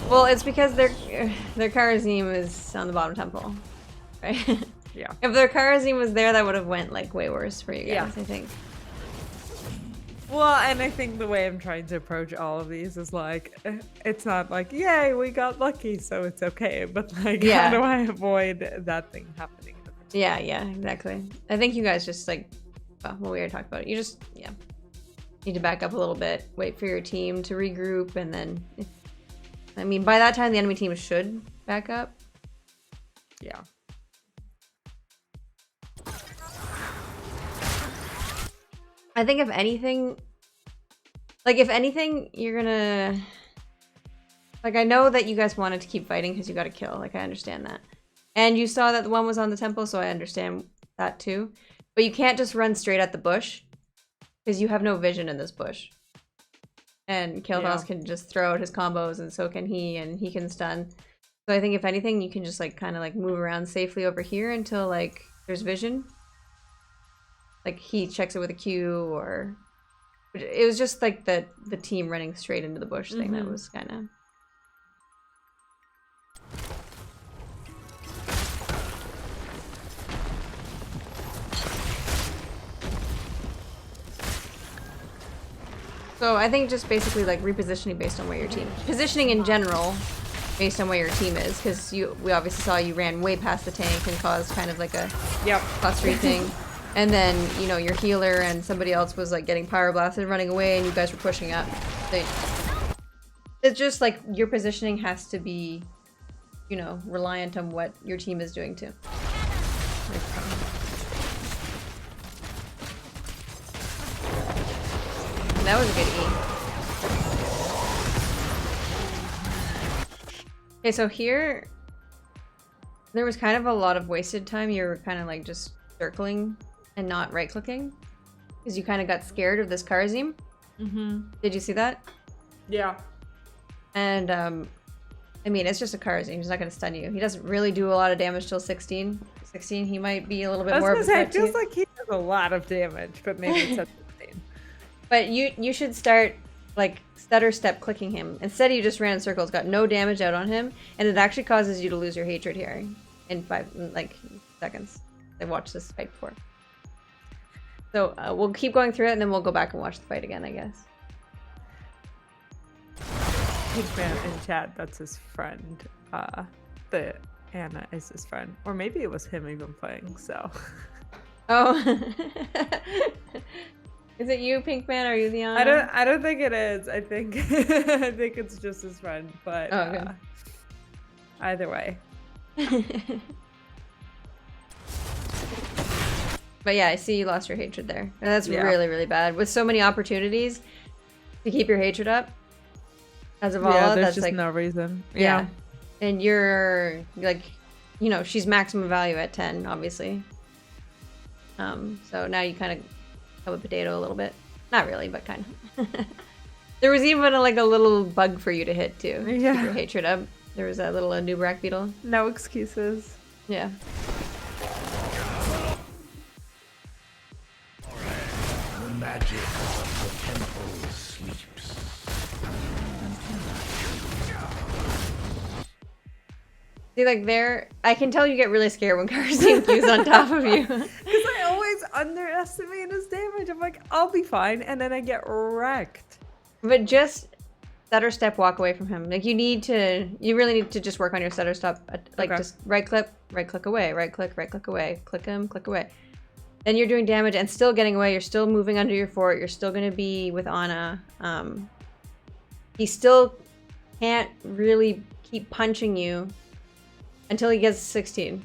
well, it's because their Kharazim is on the bottom temple, right? yeah. If their Kharazim was there, that would have went like way worse for you guys, Yeah. I think. Well, and I think the way I'm trying to approach all of these is like, it's not like, yay, we got lucky, so it's okay. But like, Yeah. how do I avoid that thing happening? Yeah, exactly. I think you guys just like, well, we already talked about it. You just, need to back up a little bit, wait for your team to regroup, and then, I mean, by that time, the enemy team should back up. Yeah. I think if anything, you're gonna, like, I know that you guys wanted to keep fighting because you got a kill. Like, I understand that. And you saw that the one was on the temple, so I understand that too. But you can't just run straight at the bush because you have no vision in this bush. And Kael'thas can just throw out his combos, and so can he, and he can stun. So I think if anything, you can just like kind of like move around safely over here until like there's vision. Like he checks it with a Q, or it was just like the team running straight into the bush thing that was kind of. So I think just basically like repositioning based on where your team, positioning in general, based on where your team is, because we obviously saw you ran way past the tank and caused kind of like a +3 thing. And then, you know, your healer and somebody else was like getting pyroblasted, running away, and you guys were pushing up. It's just like your positioning has to be, you know, reliant on what your team is doing too. That was a good E. Okay, so here, there was kind of a lot of wasted time. You were kind of like just circling and not right-clicking because you kind of got scared of this Kharazim. Did you see that? Yeah. And I mean, it's just a Kharazim. He's not going to stun you. He doesn't really do a lot of damage till 16. 16, he might be a little bit more of a threat to you. It feels like he does a lot of damage, but maybe it's at 16. But you should start like stutter step clicking him. Instead, you just ran in circles, got no damage out on him, and it actually causes you to lose your hatred here in 5 seconds. I watched this fight before. So we'll keep going through it, and then we'll go back and watch the fight again, I guess. Pink Man in chat, that's his friend. The Anna is his friend. Or maybe it was him even playing, so. Oh. Is it you, Pink Man? Are you the Anna? I don't think it is. I think I think it's just his friend, but okay. Either way. But yeah, I see you lost your hatred there. And that's really, really bad. With so many opportunities to keep your hatred up as a Valla, there's that's just like no reason. Yeah. And you're like, you know, she's maximum value at 10, obviously. So now you kind of have a potato a little bit. Not really, but kind of. There was even like a little bug for you to hit too. To keep your hatred up. There was that little Nubrak beetle. No excuses. Yeah. The magic of the temple sleeps. See, like there, I can tell you get really scared when Karzim Q's on top of you. Because I always underestimate his damage. I'm like, I'll be fine, and then I get wrecked. But just stutter step, walk away from him. Like you really need to just work on your stutter step. Like just right click away, right click away, click him, click away. Then you're doing damage and still getting away. You're still moving under your fort. You're still going to be with Anna. He still can't really keep punching you until he gets 16.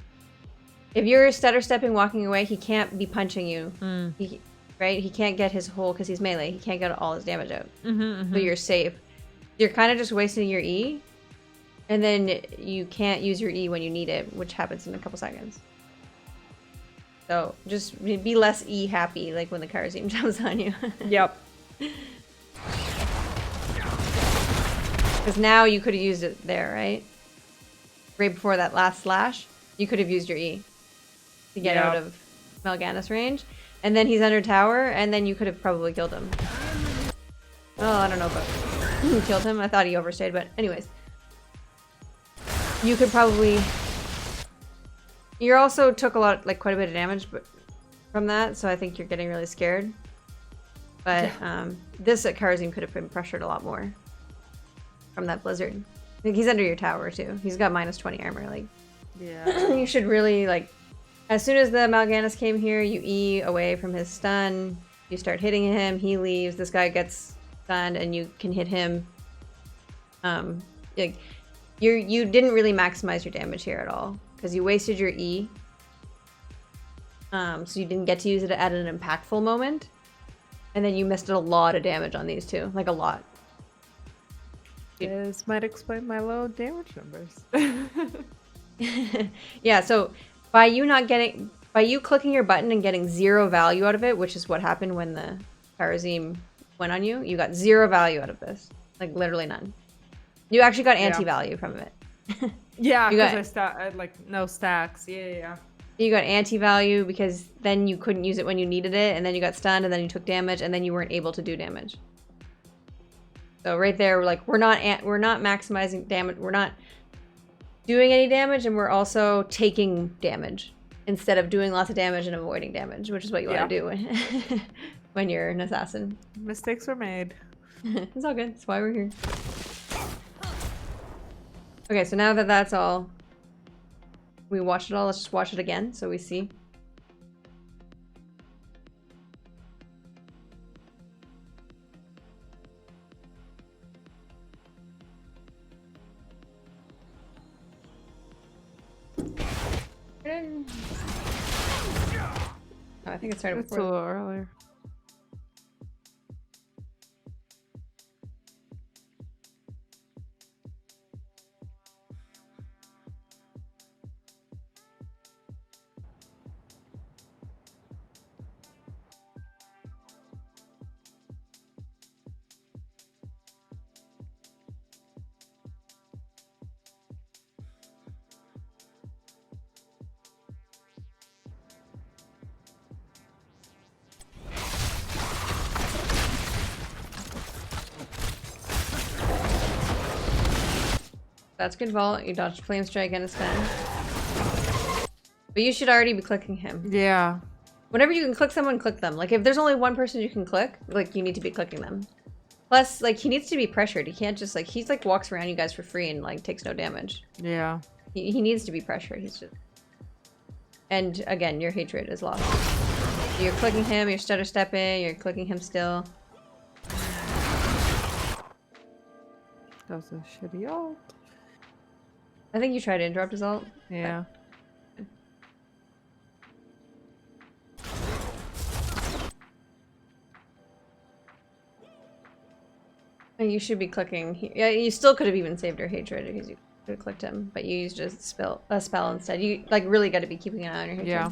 If you're stutter stepping, walking away, he can't be punching you. Right? He can't get his whole, because he's melee. He can't get all his damage out. So you're safe. You're kind of just wasting your E, and then you can't use your E when you need it, which happens in a couple seconds. So just be less E happy, like when the Karzim jumps on you. Yep. Because now you could have used it there, right? Right before that last slash, you could have used your E to get out of Mal'Ganis range. And then he's under tower, and then you could have probably killed him. Oh, I don't know about killed him. I thought he overstayed, but anyways. You could probably... You also took quite a bit of damage from that, so I think you're getting really scared. But this Karzim could have been pressured a lot more from that blizzard. I think he's under your tower too. He's got minus 20 armor. Like, you should really like. As soon as the Mal'Ganis came here, you E away from his stun. You start hitting him. He leaves. This guy gets stunned, and you can hit him. Like, you didn't really maximize your damage here at all because you wasted your E. So you didn't get to use it at an impactful moment, and then you missed a lot of damage on these two, like a lot. This might explain my low damage numbers. Yeah, so by you clicking your button and getting 0 value out of it, which is what happened when the Karazim went on you, you got 0 value out of this. Like literally none. You actually got anti-value from it. Yeah, because I had like no stacks. Yeah. You got anti-value because then you couldn't use it when you needed it, and then you got stunned, and then you took damage, and then you weren't able to do damage. So right there, we're not maximizing damage. We're not doing any damage, and we're also taking damage instead of doing lots of damage and avoiding damage, which is what you want to do when you're an assassin. Mistakes were made. It's all good. That's why we're here. Okay, so now that that's all, we watched it all. Let's just watch it again so we see. Oh, I think it started It's before. a little earlier. That's good vault. You dodged Flame Strike and a spin. But you should already be clicking him. Yeah. Whenever you can click someone, click them. Like, if there's only one person you can click, like, you need to be clicking them. Plus, like, he needs to be pressured. He can't just, like, he's, like, walks around you guys for free and, like, takes no damage. Yeah. He needs to be pressured. He's just... And, again, your hatred is lost. You're clicking him, you're stutter stepping, you're clicking him still. That was a shitty ult. I think you tried to interrupt his ult. Yeah. You should be clicking. Yeah, you still could have even saved your hatred because you could have clicked him, but you used a spell instead. You like really got to be keeping an eye on your hatred. Yeah.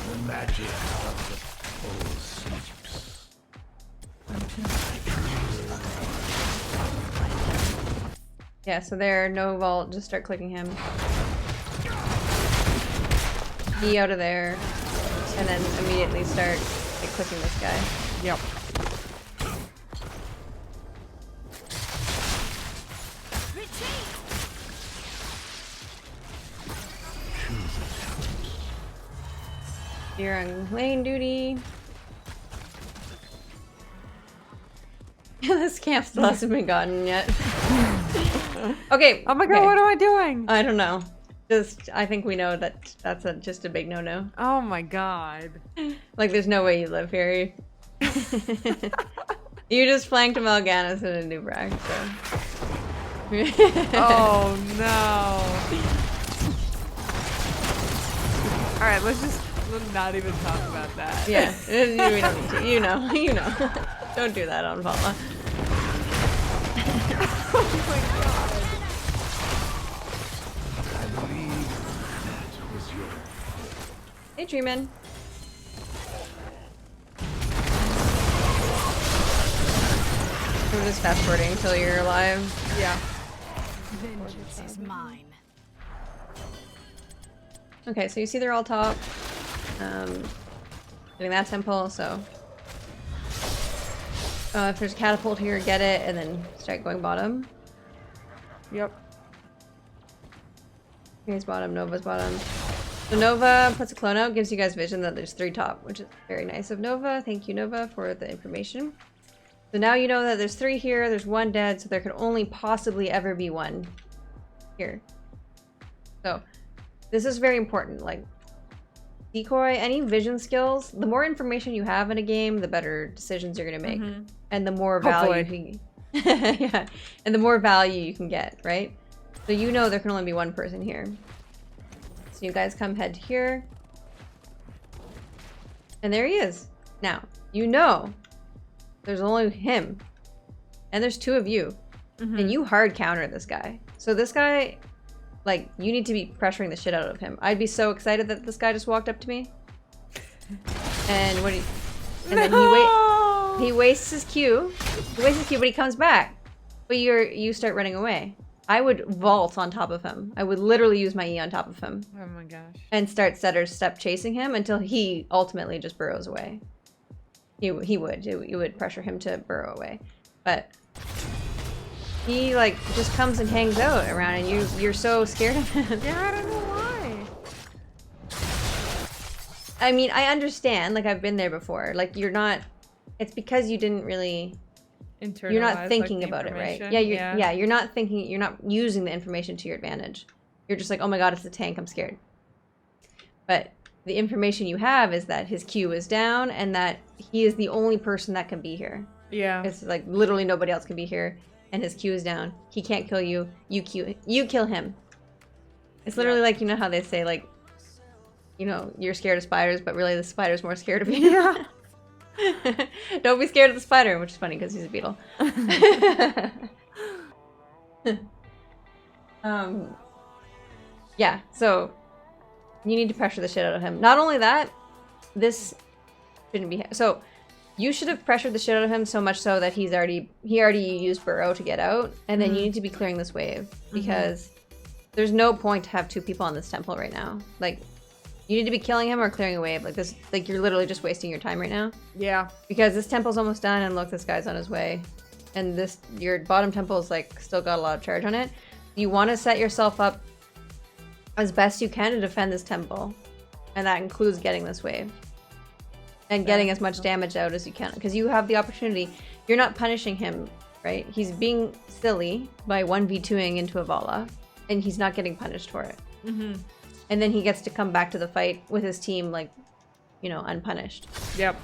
The magic of the full sleeps. Yeah. So there, no vault. Just start clicking him. Be out of there, and then immediately start like clicking this guy. Yep. You're on lane duty. This camp still hasn't been gotten yet. Okay. Oh my god, okay. what am I doing? I don't know. I think we know that that's just a big no-no. Oh my god. Like, there's no way you live here. You just flanked Mal'Ganis in a new brag, so. Oh no. Alright, let's not even talk about that. Yeah, we don't need to. You know. Don't do that on Valla. Oh my god. I believe that was your... Hey, Dreamin'. We're just fast forwarding until you're alive. Yeah. Vengeance is mine. Okay, so you see they're all top. Getting that temple, so. If there's a catapult here, get it, and then start going bottom. Yep. Here's bottom, Nova's bottom. So Nova puts a clone out, gives you guys vision that there's 3 top, which is very nice of Nova. Thank you, Nova, for the information. So now you know that there's 3 here, there's 1 dead, so there could only possibly ever be 1 here. So this is very important. Like, decoy, any vision skills, the more information you have in a game, the better decisions you're gonna make. And the more value yeah, and the more value you can get, right? So you know there can only be 1 person here. So you guys come head here. And there he is. Now, you know there's only him. And there's 2 of you. And you hard counter this guy. So this guy, like, you need to be pressuring the shit out of him. I'd be so excited that this guy just walked up to me. And what he... And then he wastes his Q. He wastes his Q, but he comes back. But you start running away. I would vault on top of him. I would literally use my E on top of him. Oh my gosh. And start setter step chasing him until he ultimately just burrows away. You would pressure him to burrow away. But he like just comes and hangs out around and you're so scared of him. Yeah, I don't know why. I mean, I understand, like I've been there before. Like you're not, it's because you didn't really, you're not thinking like, about it, right? Yeah, Yeah, you're not thinking, you're not using the information to your advantage. You're just like, oh my god, it's a tank, I'm scared. But the information you have is that his Q is down and that he is the only person that can be here. Yeah. It's like literally nobody else can be here and his Q is down. He can't kill you. You kill him. It's literally like, you know how they say like, you know, you're scared of spiders, but really the spider's more scared of you. Yeah. Don't be scared of the spider, which is funny because he's a beetle. Yeah, so you need to pressure the shit out of him. Not only that, this shouldn't be... So you should have pressured the shit out of him so much so that he already used burrow to get out, and then you need to be clearing this wave because there's no point to have 2 people on this temple right now. Like, you need to be killing him or clearing a wave. Like this, like you're literally just wasting your time right now. Yeah. Because this temple's almost done, and look, this guy's on his way. and this your bottom temple is like still got a lot of charge on it. You want to set yourself up as best you can to defend this temple, and that includes getting this wave and getting as much damage out as you can, because you have the opportunity. You're not punishing him, right? He's being silly by 1v2ing into a Valla, and he's not getting punished for it. Mm-hmm. And then he gets to come back to the fight with his team, like, you know, unpunished. Yep.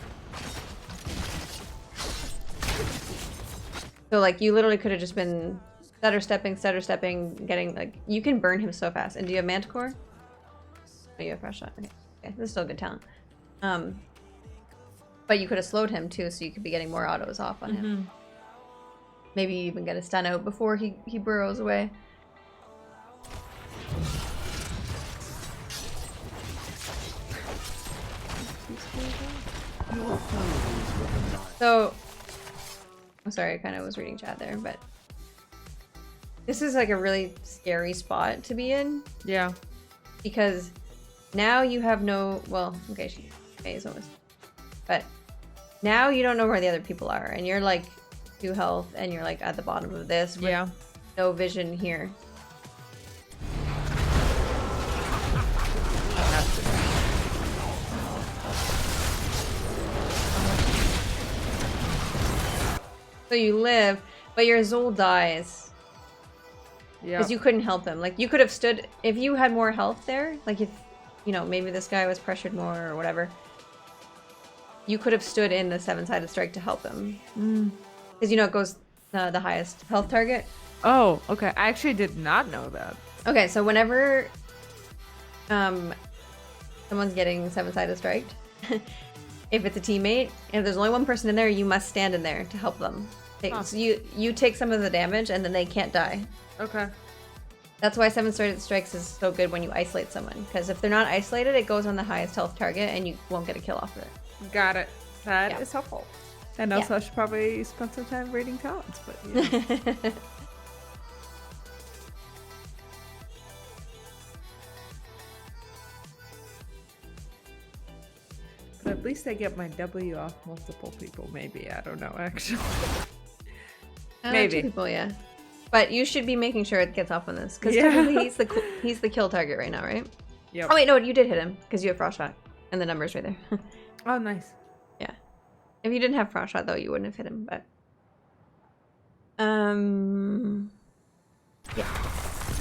So, like, you literally could have just been stutter stepping, getting, like, you can burn him so fast. And do you have Manticore? Oh, you have Fresh Shot. Okay, this is still good talent. But you could have slowed him, too, so you could be getting more autos off on him. Maybe you even get a stun out before he burrows away. So, I'm sorry, I kind of was reading chat there, but this is like a really scary spot to be in. Yeah. Because now you have no, well, okay, is almost, but now you don't know where the other people are, and you're like 2 health, and you're like at the bottom of this with no vision here. So you live, but your Zol dies. Yeah. Because you couldn't help him. Like, you could have stood, if you had more health there, like if, you know, maybe this guy was pressured more or whatever, you could have stood in the 7-sided strike to help him. Because, you know, it goes the highest health target. Oh, okay. I actually did not know that. Okay, so whenever someone's getting 7-sided striked, if it's a teammate, and if there's only one person in there, you must stand in there to help them. So you take some of the damage, and then they can't die. Okay. That's why 7-sided strikes is so good when you isolate someone, because if they're not isolated, it goes on the highest health target, and you won't get a kill off of it. Got it. That is helpful. And also, I should probably spend some time reading talents, but yeah. But at least I get my W off multiple people, maybe. I don't know, actually. Maybe 2 people, yeah. But you should be making sure it gets off on this, because he's the kill target right now, right? Yep. Oh wait, no, you did hit him because you have Frost Shot, and the number's right there. Oh, nice. Yeah. If you didn't have Frost Shot, though, you wouldn't have hit him. But yeah.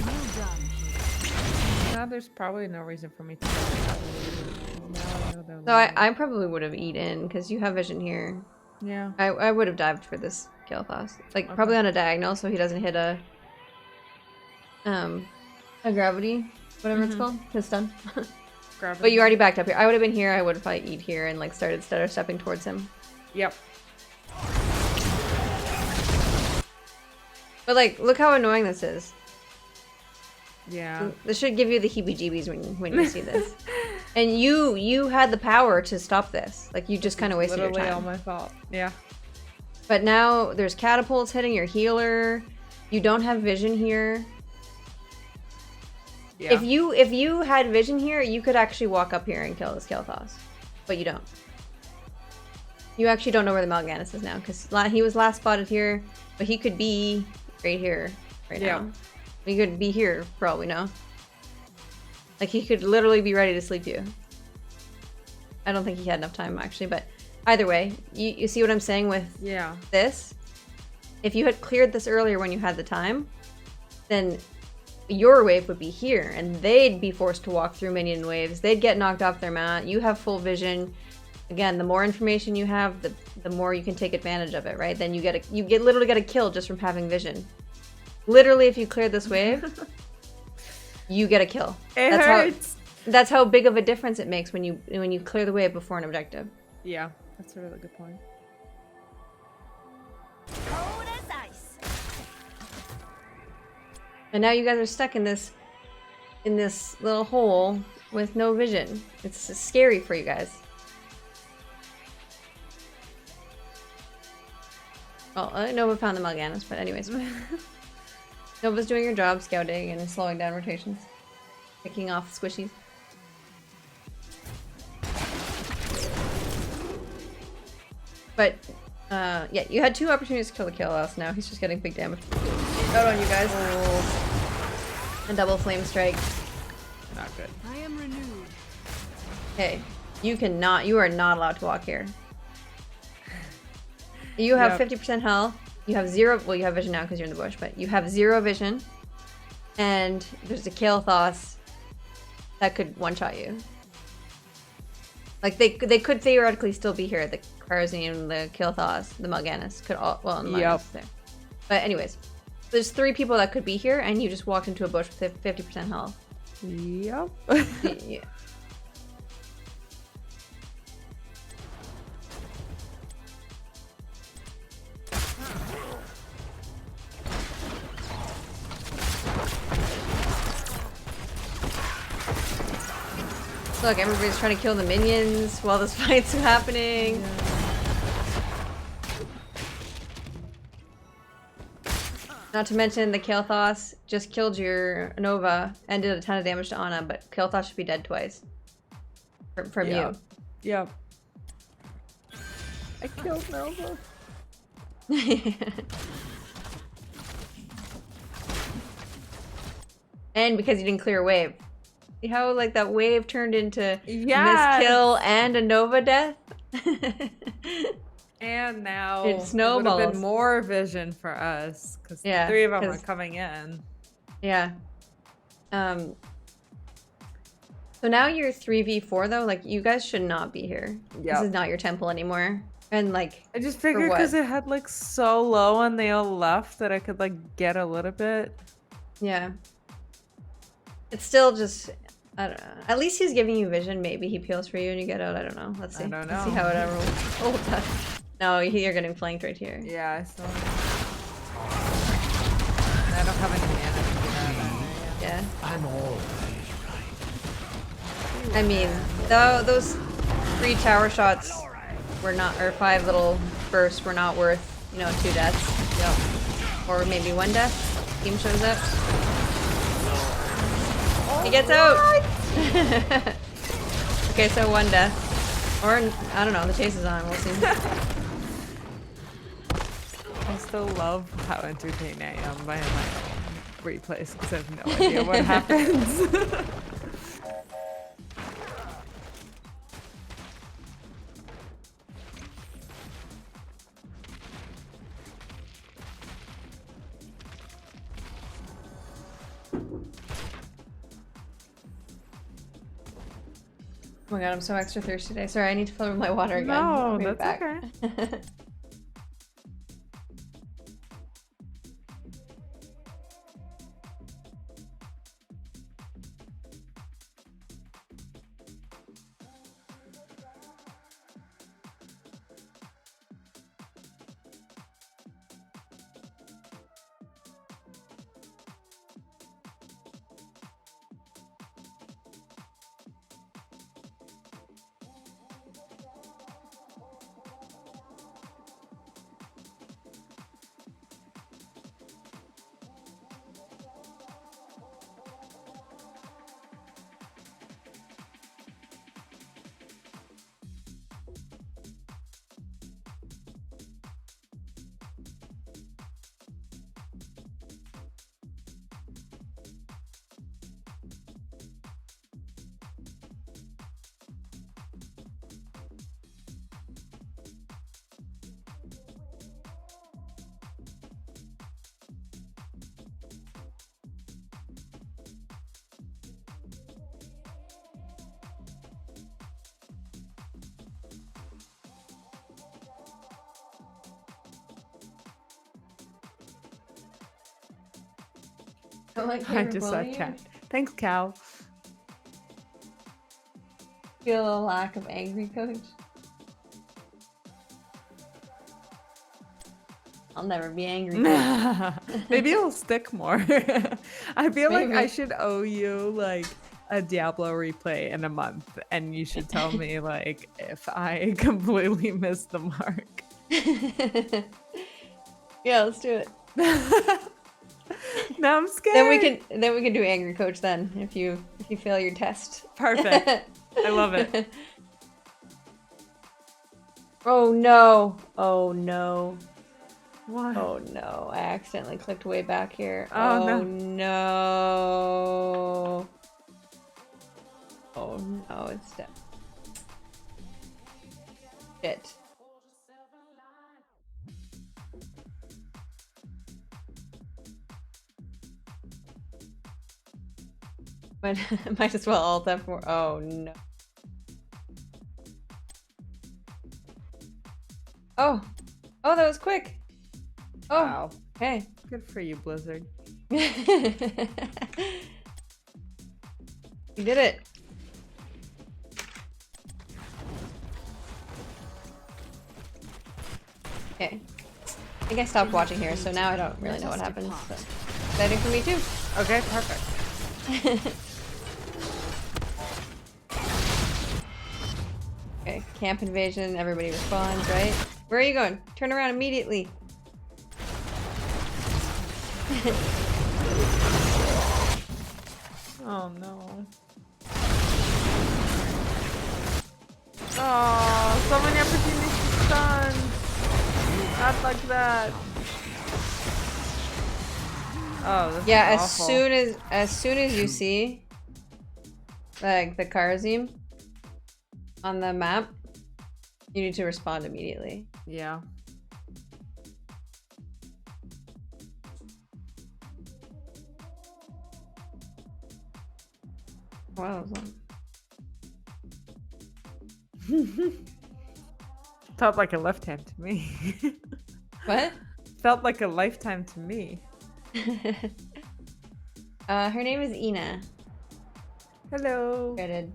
Well done. Now there's probably no reason for me to. Now I know they're So I probably would have eaten because you have vision here. Yeah. I would have dived for this kill fast, like probably on a diagonal, so he doesn't hit a gravity, whatever it's called, his stun. But you already backed up here. I would have been here. I would have probably eat here and like started stutter stepping towards him. Yep. But like, look how annoying this is. Yeah. This should give you the heebie-jeebies when you see this. And you had the power to stop this. Like, you just kind of wasted your Literally time. all my fault. Yeah. But now there's catapults hitting your healer. You don't have vision here. Yeah. If you had vision here, you could actually walk up here and kill this Kael'thas. But you don't. You actually don't know where the Mal'Ganis is now, because he was last spotted here, but he could be right here right now. He could be here for all we know. Like, he could literally be ready to sleep you. I don't think he had enough time, actually, but either way, you see what I'm saying with this? If you had cleared this earlier when you had the time, then your wave would be here, and they'd be forced to walk through minion waves. They'd get knocked off their mat. You have full vision. Again, the more information you have, the more you can take advantage of it, right? Then you literally get a kill just from having vision. Literally, if you clear this wave, you get a kill. It hurts. That's how big of a difference it makes when you clear the wave before an objective. Yeah, that's a really good point. Cold as ice. And now you guys are stuck in this little hole with no vision. It's scary for you guys. Well, Nova found the Mal'Ganis, but anyways. Nova's doing her job, scouting and slowing down rotations. Picking off squishies. But Yeah, you had 2 opportunities to kill the Kalos. Now he's just getting big damage out on you guys. A double flame strike. Not good. I am renewed. Okay, you are not allowed to walk here. You have 50% health. You have 0, well you have vision now because you're in the bush, but you have 0 vision. And there's a Kael'thas that could one-shot you. Like, they could theoretically still be here. The Karazim, the Kael'thas, the Mal'Ganis could all, well, and Mal'Ganis there. But anyways, there's 3 people that could be here, and you just walked into a bush with 50% health. Yep. Yeah. Look, everybody's trying to kill the minions while this fight's happening. Not to mention the Kael'thas just killed your Nova and did a ton of damage to Ana, but Kael'thas should be dead twice. From you. Yep. I killed Nova. And because you didn't clear a wave. See how like that wave turned into Yes! miss kill and a Nova death? And now it snowballs. would have been more vision for us because the 3 of them are coming in. Yeah. So now you're 3v4 though. Like you guys should not be here. This is not your temple anymore. And like I just figured because it had like so low and they all left that I could like get a little bit. Yeah. It's still just, I don't know. At least he's giving you vision. Maybe he peels for you and you get out. I don't know. Let's see. I don't know. Let's see how it rolls. No, you're getting flanked right here. Yeah, I saw that. I don't have any mana to get out of that. Yeah. I'm always right. I mean, those 3 tower shots were not, or 5 little bursts were not worth, 2 deaths. Yep. Or maybe 1 death. Team shows up. He gets out! Okay, so 1 death. Or, I don't know, the chase is on, we'll see. I still love how entertained I am by my replays because I have no idea what happens. Oh my god, I'm so extra thirsty today. Sorry, I need to fill up my water again. No, I'll be that's back. okay. I just saw chat. Thanks, Cal. Feel a lack of angry coach. I'll never be angry. Maybe it'll stick more. I feel like I Maybe. should owe you like a Diablo replay in a month, and you should tell me like if I completely missed the mark. Yeah, let's do it. Now I'm scared. Then we can do angry coach then if you fail your test. Perfect. I love it. Oh no! Oh no! What? Oh no! I accidentally clicked way back here. Oh, no. No! Oh no! It's dead. Shit. But might as well alt F4. Oh no. Oh. Oh, that was quick. Oh. Wow. Okay. Good for you, Blizzard. You did it. Okay. I think I stopped watching here, so now I don't really know what happens. So. Exciting for me too. Okay, perfect. Okay, camp invasion, everybody responds, right? Where are you going? Turn around immediately. Oh no. Oh, so many opportunities to stun. Not like that. Oh, this Yeah, is awful. as soon as you see like the Karazim on the map, you need to respond immediately. Yeah. Wow. Felt like a lifetime to me. What? Felt like a lifetime to me. Her name is Ina. Hello. Credit.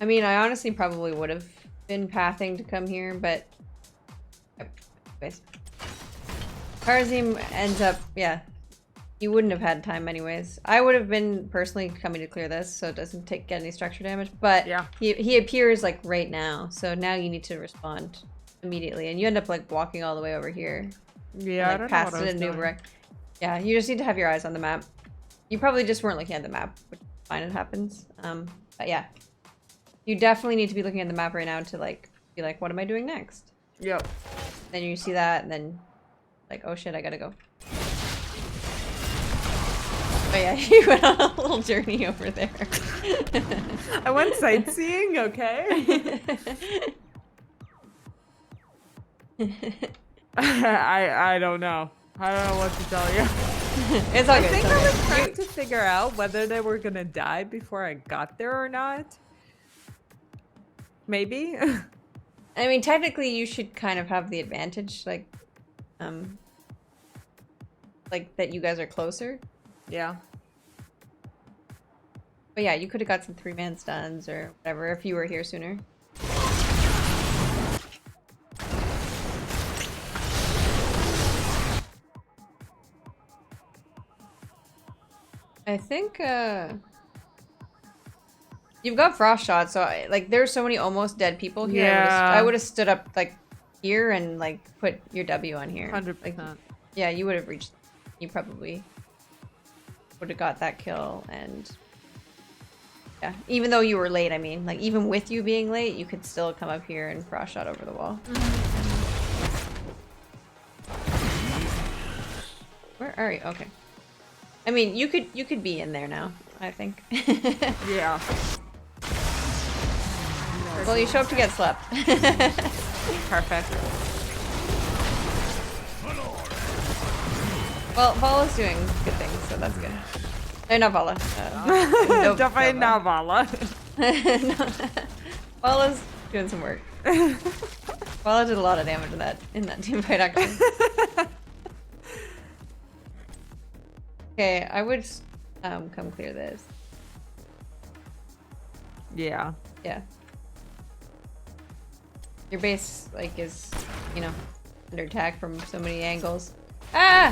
I mean, I honestly probably would have been pathing to come here, but anyways. Karazim ends up, yeah. You wouldn't have had time anyways. I would have been personally coming to clear this, so it doesn't get any structure damage. But Yeah. he appears like right now, so now you need to respond immediately, and you end up like walking all the way over here. Yeah, I And, like, don't know past what I it was and doing. Nubarek. Yeah, you just need to have your eyes on the map. You probably just weren't looking at the map, which is fine, it happens. But yeah. You definitely need to be looking at the map right now to like be like, what am I doing next? Yep. Then you see that, and then like, oh shit, I gotta go. Oh yeah, you went on a little journey over there. I went sightseeing, okay? I don't know. I don't know what to tell you. It's all I good. think it's all I was good. trying to figure out whether they were gonna die before I got there or not. Maybe. I mean, technically, you should kind of have the advantage, like that you guys are closer. Yeah. But yeah, you could have got some 3-man stuns or whatever if you were here sooner. I think you've got frost shot, so like there's so many almost dead people here. Yeah. I would have stood up like here and like put your W on here. 100%. Like, yeah, you would have reached. You probably would have got that kill, and yeah, even though you were late, I mean, like even with you being late, you could still come up here and frost shot over the wall. Where are you? Okay. I mean, you could be in there now, I think. Yeah. Well, you show up to get slept. Perfect. Well, Valla's doing good things, so that's good. No, not Valla. Definitely not Valla. No. Valla's doing some work. Valla did a lot of damage in that team fight, actually. Okay, I would come clear this. Yeah. Yeah. Your base, like, is, you know, under attack from so many angles. Ah!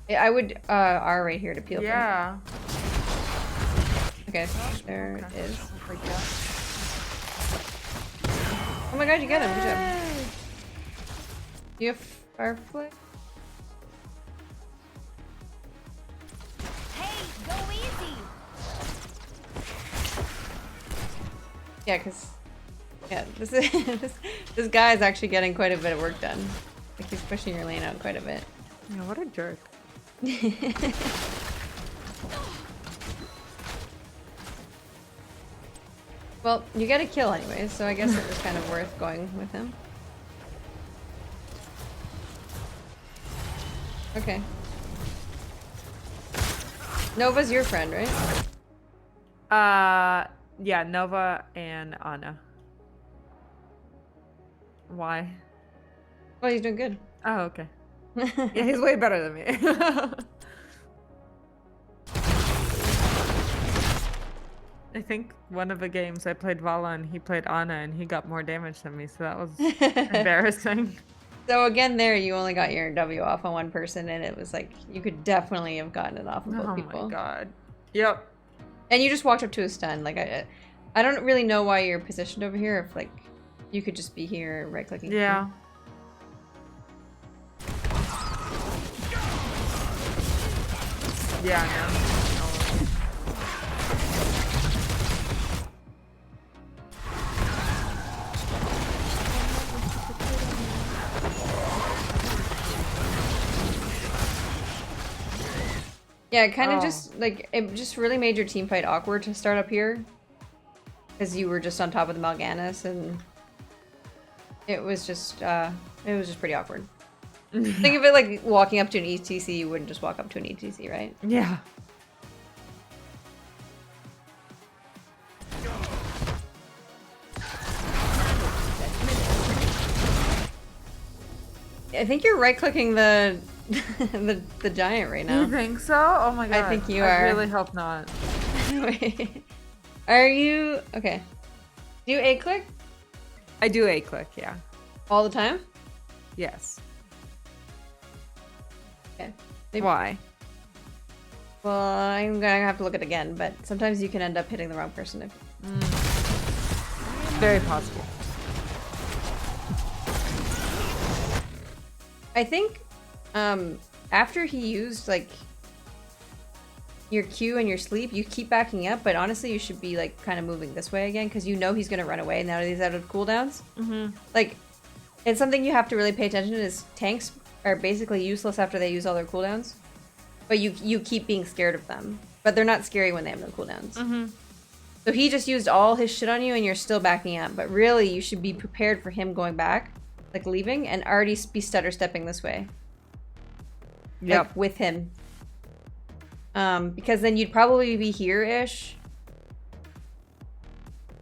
I would R right here to peel. Yeah. Okay, there Okay. it is. Like that. Oh my god, you got him. Good job. Do you have Firefly? Hey, go easy. Yeah, because this is this guy is actually getting quite a bit of work done. Like he's pushing your lane out quite a bit. Yeah, what a jerk. Well, you get a kill anyway, so I guess it was kind of worth going with him. Okay. Nova's your friend, right? Yeah, Nova and Anna. Why? Well, he's doing good. Oh, okay. Yeah, he's way better than me. I think one of the games I played Valla and he played Anna and he got more damage than me, so that was embarrassing. So again, there you only got your W off on one person, and it was like you could definitely have gotten it off of both people. Oh my god. Yep. And you just walked up to a stun. Like I don't really know why you're positioned over here. If like you could just be here, right clicking. Yeah. Yeah, I know. Yeah, it kind of Oh. just like it just really made your team fight awkward to start up here, because you were just on top of the Mal'Ganis, and it was just pretty awkward. Think of it like walking up to an ETC. You wouldn't just walk up to an ETC, right? Yeah. I think you're right clicking the the giant right now. You think so? Oh my god. I think you I are. really hope not. Are you okay? Do you A click I do A click, yeah. all the time? Yes. Okay. Maybe- Why? Well, I'm gonna have to look at it again, but sometimes you can end up hitting the wrong person if. Very possible. I think after he used like your Q and your sleep, you keep backing up, but honestly you should be like kind of moving this way again, because you know he's gonna run away now that he's out of cooldowns. Like, it's something you have to really pay attention to is tanks are basically useless after they use all their cooldowns, but you keep being scared of them, but they're not scary when they have no cooldowns. So he just used all his shit on you and you're still backing up, but really you should be prepared for him going back, like leaving, and already be stutter stepping this way. Yep. Like with him. Because then you'd probably be here-ish.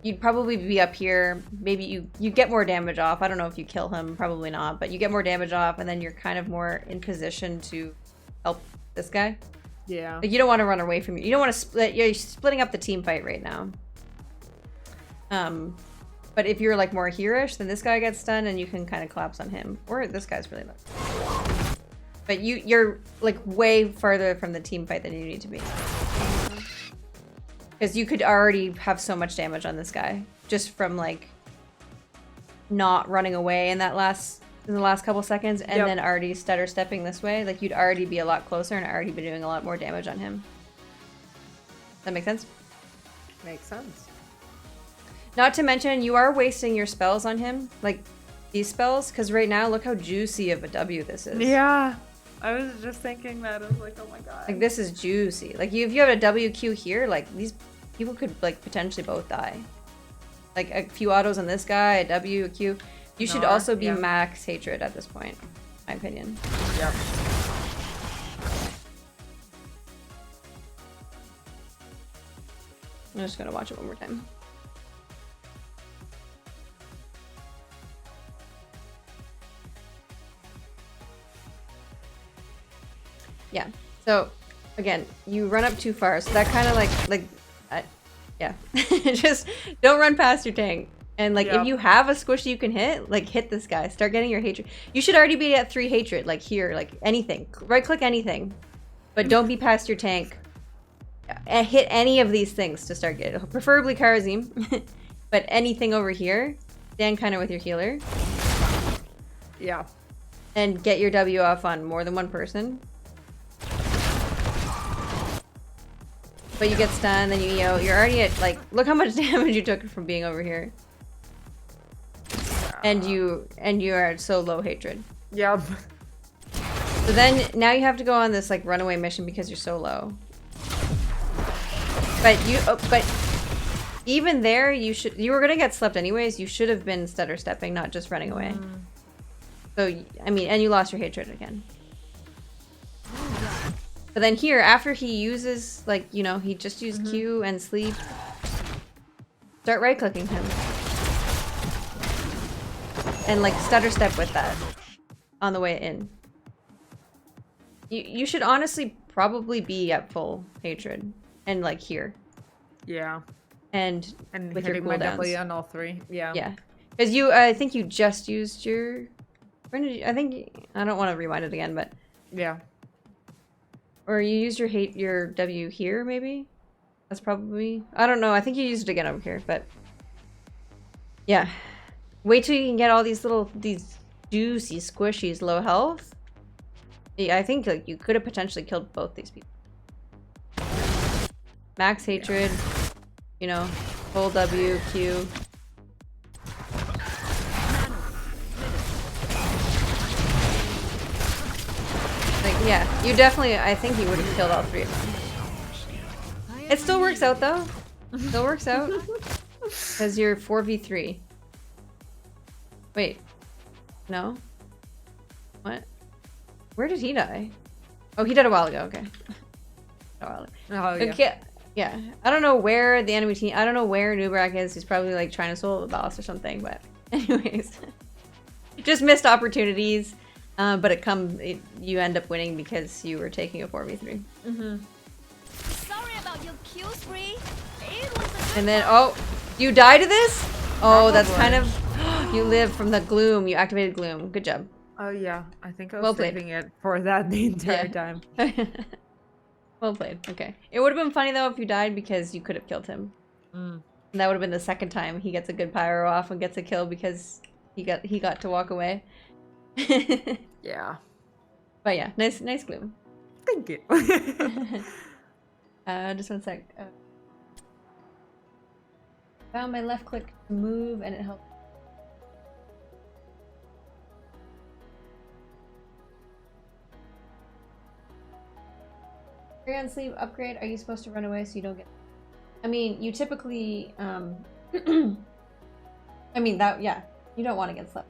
You'd probably be up here. Maybe you get more damage off. I don't know if you kill him, probably not, but you get more damage off, and then you're kind of more in position to help this guy. Yeah. Like, you don't want to run away from you. You don't want to split. You're splitting up the team fight right now. But if you're like more here-ish, then this guy gets stunned and you can kind of collapse on him. Or this guy's really low. But you're like way farther from the team fight than you need to be. Because you could already have so much damage on this guy just from like not running away in the last couple seconds, and Yep. then already stutter stepping this way. Like, you'd already be a lot closer and already be doing a lot more damage on him. That make sense? Makes sense. Not to mention, you are wasting your spells on him, like these spells, because right now, look how juicy of a W this is. Yeah. I was just thinking that. I was like, oh my god. Like, this is juicy. Like, if you have a WQ here, like, these people could, like, potentially both die. Like, a few autos on this guy, a W, a Q. You should No, also be yeah. max hatred at this point, in my opinion. Yep. I'm just gonna watch it one more time. Yeah. So, again, you run up too far, so that kind of yeah. Just don't run past your tank. And like, Yep. if you have a squishy you can hit, like, hit this guy. Start getting your hatred. You should already be at 3 hatred, like here, like anything. Right click anything. But don't be past your tank. Hit any of these things to start getting, preferably Karazim, but anything over here, stand kind of with your healer. Yeah. And get your W off on more than one person. But you get stunned, then you're already at, like, look how much damage you took from being over here. And you are at so low hatred. Yep. So then, now you have to go on this, like, runaway mission because you're so low. But even there, you were gonna get slept anyways. You should have been stutter stepping, not just running away. So, I mean, and you lost your hatred again. But then here, after he uses, like, you know, he just used Q and sleep. Start right-clicking him. And, like, stutter step with that on the way in. You should honestly probably be at full hatred. And, like, here. Yeah. And with your hitting my cooldowns. W on all three. Yeah. Yeah. Because I think you just used your... When did you... I don't want to rewind it again, but... Yeah. Or you used your W here, maybe? That's probably... I don't know. I think you used it again over here, but... Yeah. Wait till you can get all these juicy, squishies, low health. Yeah, I think like you could have potentially killed both these people. Max hatred, you know, full W, Q. Like, yeah, you definitely, I think you would have killed all three of them. It still works out though. Still works out. Because you're 4v3. Wait. No? What? Where did he die? Oh, he died a while ago, okay. A while ago. Oh, yeah. Okay. Yeah. I don't know where the enemy team, I don't know where Nubrak is. He's probably like trying to solo the boss or something, but anyways. Just missed opportunities. But you end up winning because you were taking a 4v3. Sorry about your kill spree. It was a good And then, one. oh, you die to this? Oh, that's Probably. kind of, you live from the gloom. You activated gloom. Good job. Oh, yeah. I think I was Well played. saving it for that the entire time. Well played. Okay. It would have been funny though if you died because you could have killed him. And that would have been the second time he gets a good pyro off and gets a kill because he got to walk away. Yeah. But yeah, nice gloom. Thank you. Just one sec. Found my left click to move and it helped. Carry on sleep upgrade. Are you supposed to run away so you don't get? I mean, you typically. I mean that. Yeah, you don't want to get slept.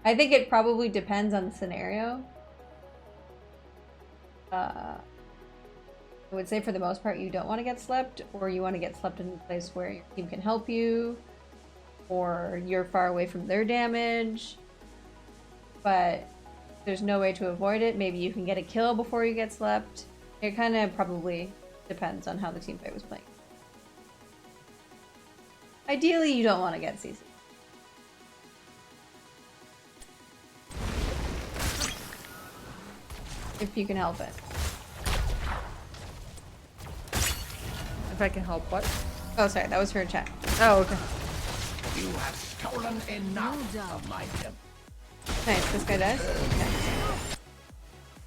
I think it probably depends on the scenario. I would say for the most part you don't want to get slept, or you want to get slept in a place where your team can help you, or you're far away from their damage. But there's no way to avoid it. Maybe you can get a kill before you get slept. It kind of probably depends on how the team fight was playing. Ideally, you don't want to get CC. If you can help it. If I can help, what? Oh, sorry, that was her chat. Oh, okay. You have stolen enough of my temple. Nice, this guy dies? Okay.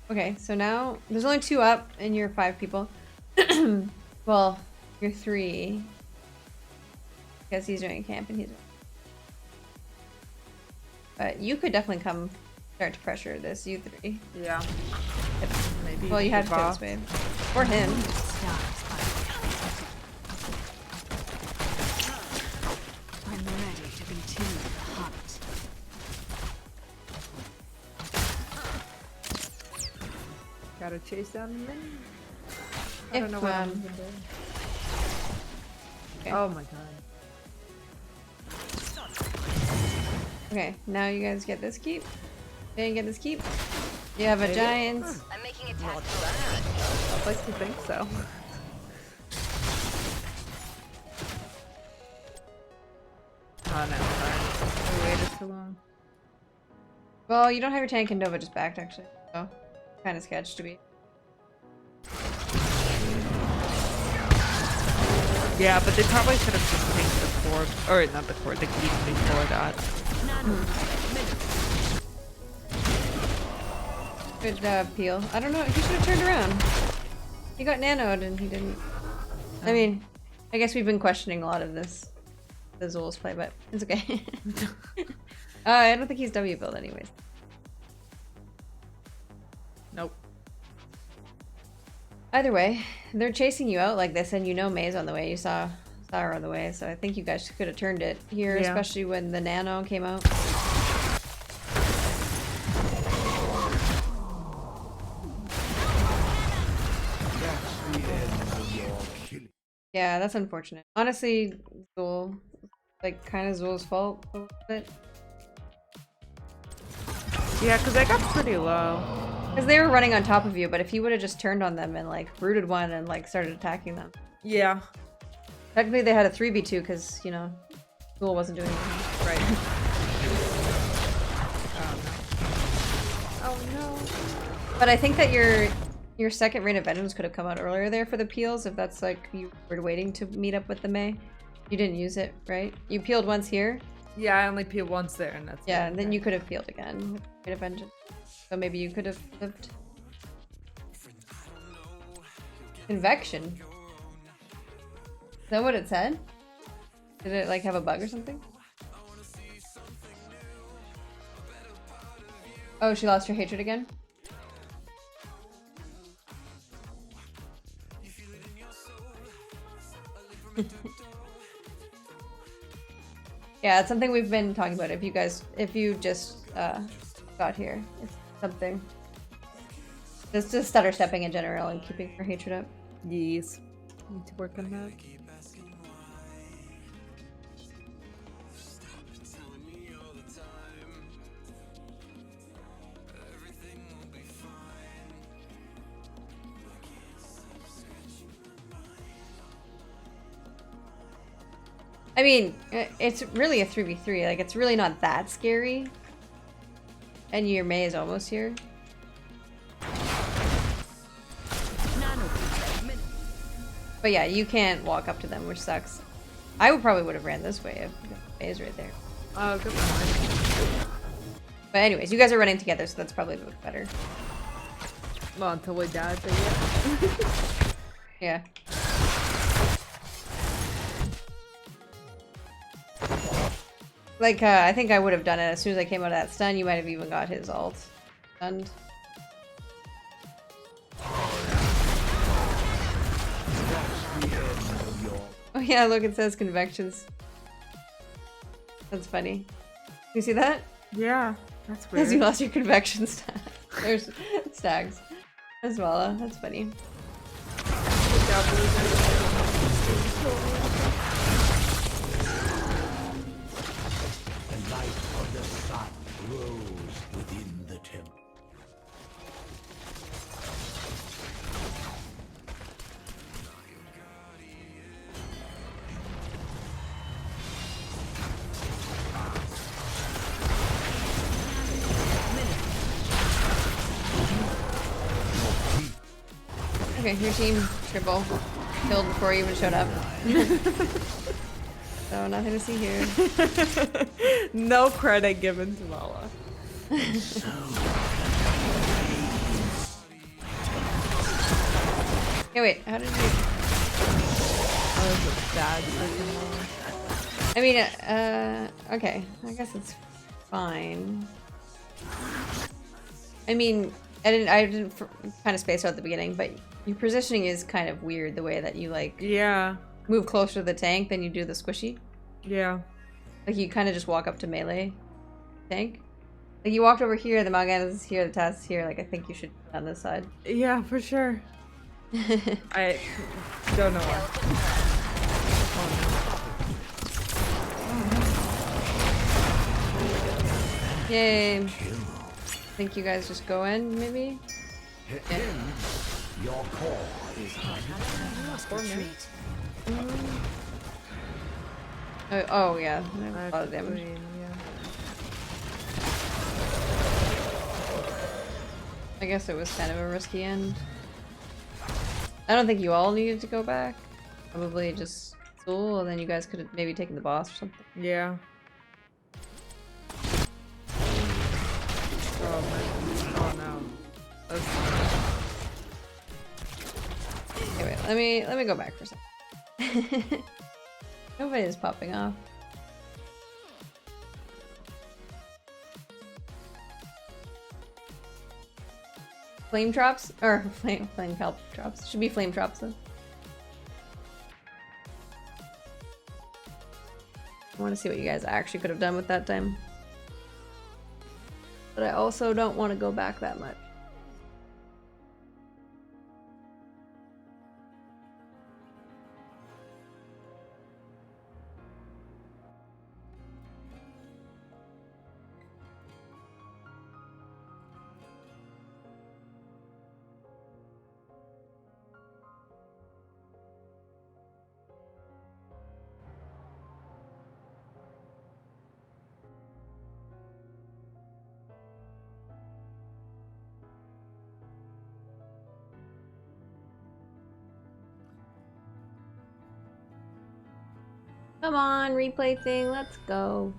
Okay, so now there's only 2 up and you're 5 people. Well, you're 3. Because he's doing camp and he's... But you could definitely come start to pressure this, you 3. Yeah. Maybe. Well, you have to kill this babe. Or him. I'm ready to continue the hunt. Gotta chase down the mini. I If, don't know what I'm doing. Okay. Oh my god. Okay, now you guys get this keep. Didn't get this keep. You have a giant. I'm making a task. I'd like to think so. Oh no, sorry. We waited too long. Well, you don't have your tank and Nova just backed actually, so kind of sketch to be. Yeah, but they probably should have just taken the cord, or not the cord, the key before that. Good peel. I don't know. He should have turned around. He got nanoed and he didn't. I mean, I guess we've been questioning a lot of this, the Zul's play, but it's okay. I don't think he's W build anyways. Nope. Either way, they're chasing you out like this, and you know May's on the way. You saw her on the way, so I think you guys could have turned it here, Yeah. especially when the nano came out. Yeah, that's unfortunate. Honestly, Zul, like, kind of Zul's fault a little bit. Yeah, because I got pretty low. Because they were running on top of you, but if you would have just turned on them and, like, rooted one and, like, started attacking them. Yeah. Technically, they had a 3v2 because, you know, Zul wasn't doing anything. Right. Oh no. But I think that your second Rain of Vengeance could have come out earlier there for the peels, if that's like you were waiting to meet up with the May. You didn't use it, right? You peeled once here. Yeah, I only peeled once there, and that's Yeah, it. and then you could have peeled again with Rain of Vengeance. So maybe you could have lived. Convection. Is that what it said? Did it like have a bug or something? Oh, she lost her hatred again? Yeah, it's something we've been talking about. If you just got here, it's something. Just stutter stepping in general and keeping her hatred up. Yes. Need to work on that. I mean, it's really a 3v3. Like, it's really not that scary. And your May is almost here. But yeah, you can't walk up to them, which sucks. I probably would have ran this way if May is right there. Oh, good point. But anyways, you guys are running together, so that's probably better. Well, until we die, but yeah. Yeah. Like, I think I would have done it as soon as I came out of that stun. You might have even got his ult stunned. Oh yeah, look, it says convections. That's funny. You see that? Yeah, that's Because you weird. lost your convection stat. There's stags. That's Valla. That's funny. Good job, Loser. The light of the sun grows within the temple. Okay, your team triple killed before you even showed up. So nothing to see here. No credit given to Valla. Hey, wait, how did you? That was a bad freaking roll. I mean, okay, I guess it's fine. I mean, I didn't kind of space out at the beginning, but your positioning is kind of weird. The way that you like Yeah. move closer to the tank than you do the squishy. Yeah. Like you kind of just walk up to melee tank. Like you walked over here, the Mal'Ganis is here, the Taz is here. Like I think you should be on this side. Yeah, for sure. I don't know why. Yay! I think you guys just go in, maybe. Yeah. Your core is Oh yeah, a lot of Actually, damage. yeah. I guess it was kind of a risky end. I don't think you all needed to go back. Probably just Soul, and then you guys could have maybe taken the boss or something. Yeah. Oh man. Oh no. That's... Okay, wait, let me go back for a second. Nobody's popping off. Flame drops? Or flame kelp drops. Should be flame drops though. I want to see what you guys actually could have done with that time. But I also don't want to go back that much. Come on, replay thing, let's go.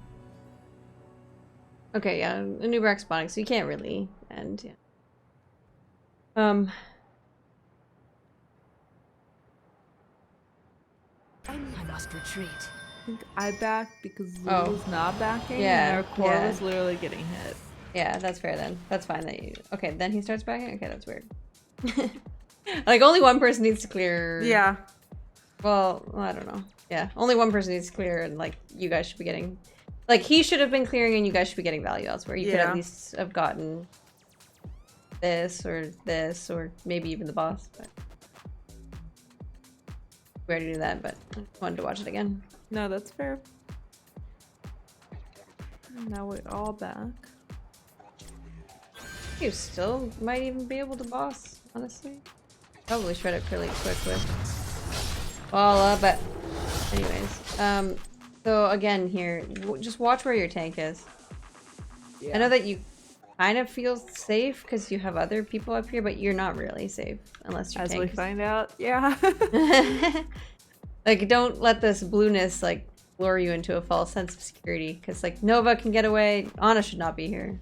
Okay, yeah, a new Brack spawning, so you can't really end, yeah. I must retreat. I think I backed because Oh. Lulu's not backing, Yeah, and our core yeah. was literally getting hit. Yeah, that's fair then. That's fine that you... Okay, then he starts backing? Okay, that's weird. Like, only one person needs to clear... Yeah. Well, I don't know. Yeah, only one person needs to clear, and, like, you guys should be getting... Like, he should have been clearing, and you guys should be getting value elsewhere. You could Yeah. at least have gotten this, or maybe even the boss, but... We already knew that, but I wanted to watch it again. No, that's fair. Now we're all back. You still might even be able to boss, honestly. Probably shred it pretty quick with Valla, but anyways. So again here, just watch where your tank is. Yeah. I know that you kind of feel safe because you have other people up here, but you're not really safe unless your As tank we is... find out, yeah. Like, don't let this blueness, like, lure you into a false sense of security. Because, like, Nova can get away. Ana should not be here.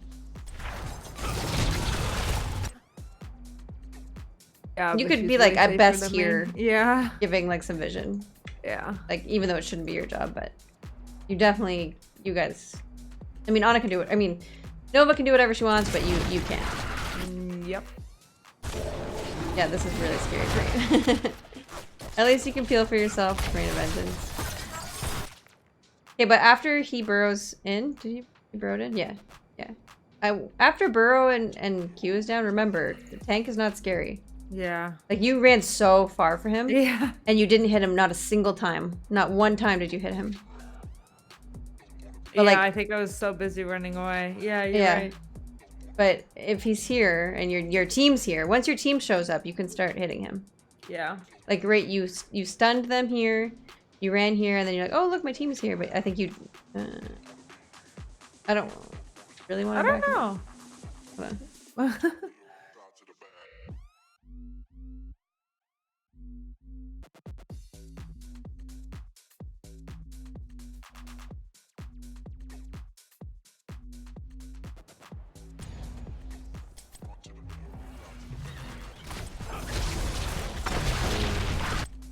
Yeah, You but could she's be, like, way at safer best than me. here. Yeah. Giving, like, some vision. Yeah. Like, even though it shouldn't be your job, but you definitely, you guys, I mean, Ana can do it. I mean, Nova can do whatever she wants, but you can't. Yep. Yeah, this is really scary for you. At least you can feel for yourself, Rain of Vengeance. Okay, but after he burrows in, he burrowed in? Yeah, yeah. After Burrow and Q is down, remember, the tank is not scary. Yeah. Like, you ran so far for him, Yeah. and you didn't hit him not a single time. Not one time did you hit him. But, Yeah, like, I think I was so busy running away. Yeah, you're Yeah. right. But if he's here and your team's here, once your team shows up, you can start hitting him. Yeah. Like, right, you stunned them here, you ran here, and then you're like, oh, look, my team is here. But I think you... I don't really want to I don't know. Hold on.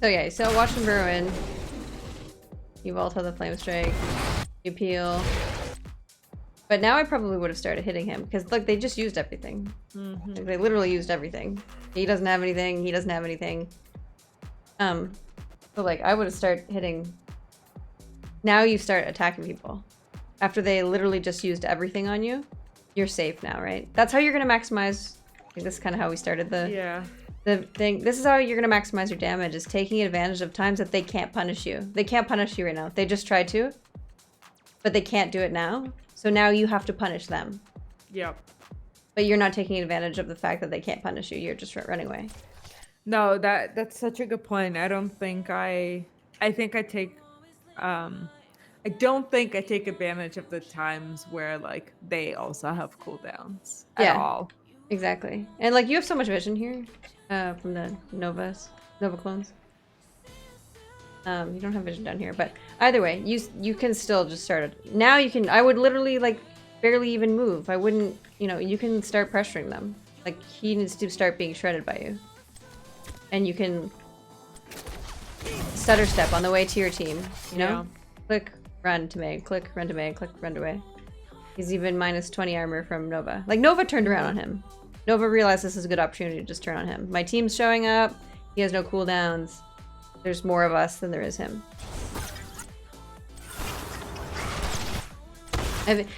So yeah, so watch him burrow in. You vault on the flame strike. You peel. But now I probably would have started hitting him because look, they just used everything. Like, they literally used everything. He doesn't have anything. He doesn't have anything. So like I would have started hitting. Now you start attacking people after they literally just used everything on you. You're safe now, right? That's how you're gonna maximize. I think this is kind of how we started the thing. This is how you're gonna maximize your damage, is taking advantage of times that they can't punish you. They can't punish you right now. They just tried to, but they can't do it now. So now you have to punish them. Yep. But you're not taking advantage of the fact that they can't punish you. You're just running away. No, that's such a good point. I don't think I think I take I don't think I take advantage of the times where like they also have cooldowns at all. Exactly. And like you have so much vision here from the Nova clones. You don't have vision down here, but either way, you can still just start it. Now you can. I would literally like barely even move. I wouldn't. You know, you can start pressuring them. Like he needs to start being shredded by you, and you can stutter step on the way to your team. You know, Yeah. click run to May, click run to May, click run to May. He's even minus 20 armor from Nova. Like Nova turned around on him. Nova realized this is a good opportunity to just turn on him. My team's showing up. He has no cooldowns. There's more of us than there is him.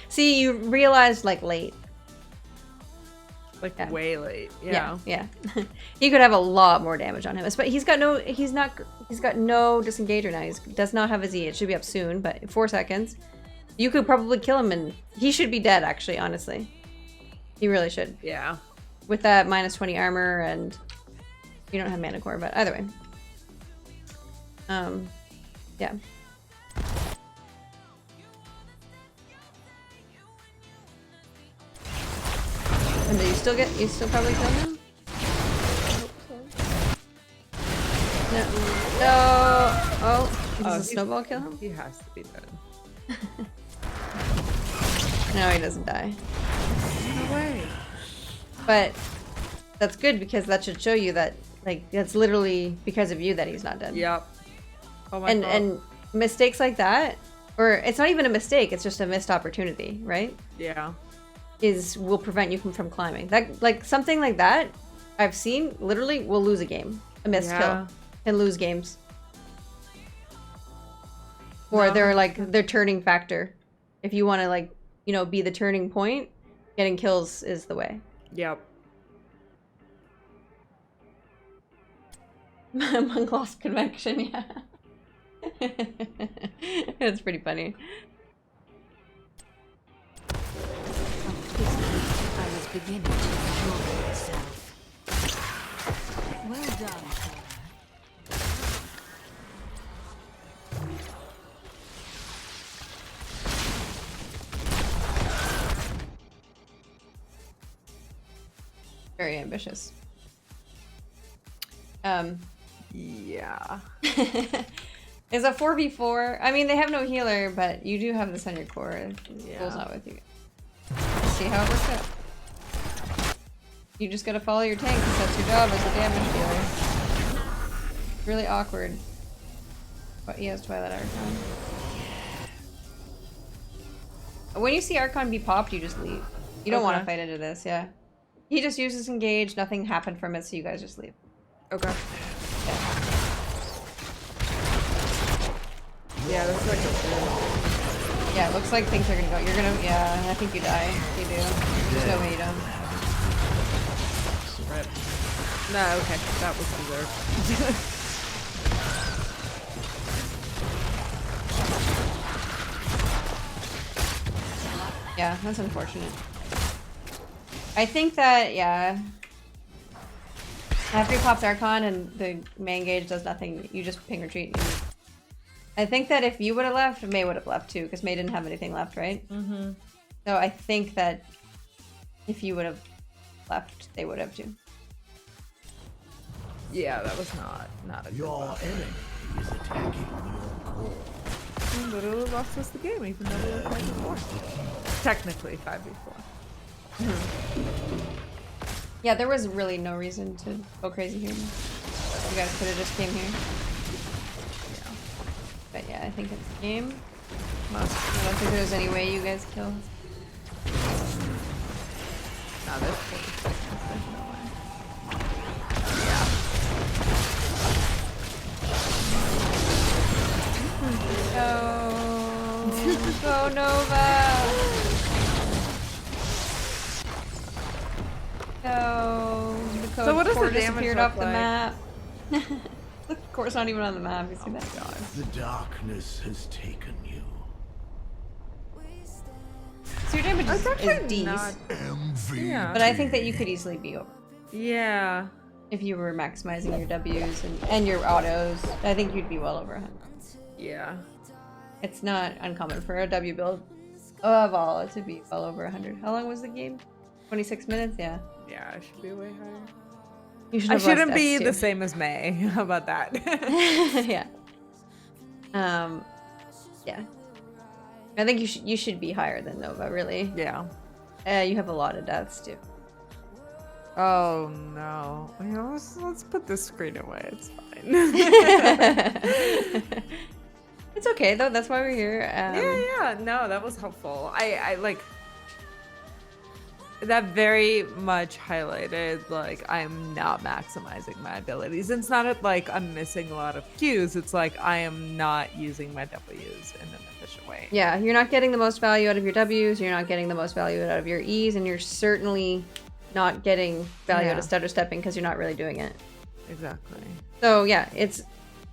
See, you realized like late. Like Yeah. way late. Yeah. Yeah. He could have a lot more damage on him. But he's got no disengager now. He does not have a Z. It should be up soon, but 4 seconds. You could probably kill him and he should be dead actually, honestly. He really should. Yeah. With that minus 20 armor and you don't have mana core, but either way. Yeah. And do you still probably kill him? No. No. Oh, does a he's- snowball kill him? He has to be dead. No, he doesn't die. No way. But that's good because that should show you that like that's literally because of you that he's not dead. Yep. Oh my god. And mistakes like that, or it's not even a mistake, it's just a missed opportunity, right? Yeah. Will prevent you from climbing. That like something like that I've seen literally will lose a game. A missed kill can lose games. Or No. they're like their turning factor. If you want to like, you know, be the turning point, getting kills is the way. Yep. Monk lost convection, yeah. It's pretty funny. I was beginning to enjoy myself. Well done, Cora. Very ambitious. Yeah. It's a 4v4. I mean, they have no healer, but you do have this on your core. Yeah. Bull's not with you. See how it works out. You just gotta follow your tank because that's your job as a damage dealer. Really awkward. But he has Twilight Archon. When you see Archon be popped, you just leave. You don't want to Okay. fight into this, yeah. He just uses engage, nothing happened from it, so you guys just leave. Okay. Yeah, that's like a Yeah, it looks like things are gonna go. You're gonna, yeah, I think you die. You do. There's no way you don't. rip. No, okay. That was deserved. Yeah, that's unfortunate. I think that, yeah. After he pops Archon and the main gauge does nothing, you just ping retreat. I think that if you would have left, May would have left too, because May didn't have anything left, right? Mm-hmm. So I think that if you would have left, they would have too. Yeah, that was not a good Your one. enemy is attacking your core. We literally lost us the game, even though we were 5v4. Technically 5v4. Yeah, there was really no reason to go crazy here. You guys could have just came here. Yeah. But yeah, I think it's game. I don't think there's any way you guys kill. Nah, there's 40 seconds. There's no way. Go, go Nova! Go. The code So what does the core damage disappeared look off the like? map. The core's not even on the map. You see that? The darkness has taken you. So your damage That's is actually D's. not. Envy. Yeah. But I think that you could easily be over. Yeah. If you were maximizing your W's and your autos, I think you'd be well over 100. Yeah. It's not uncommon for a W build of Valla to be well over 100. How long was the game? 26 minutes? Yeah. Yeah, I should be way higher. You should I have less shouldn't be deaths, the too. same as May. How about that? Yeah. Yeah. I think you should be higher than Nova, really. Yeah. You have a lot of deaths, too. Oh no. You know, let's put this screen away. It's fine. It's okay, though. That's why we're here. Yeah. No, that was helpful. I like that very much highlighted like I'm not maximizing my abilities. It's not like I'm missing a lot of Qs. It's like I am not using my Ws in an efficient way. Yeah, you're not getting the most value out of your Ws, you're not getting the most value out of your Es, and you're certainly not getting value out of stutter stepping because you're not really doing it. Exactly. So yeah, it's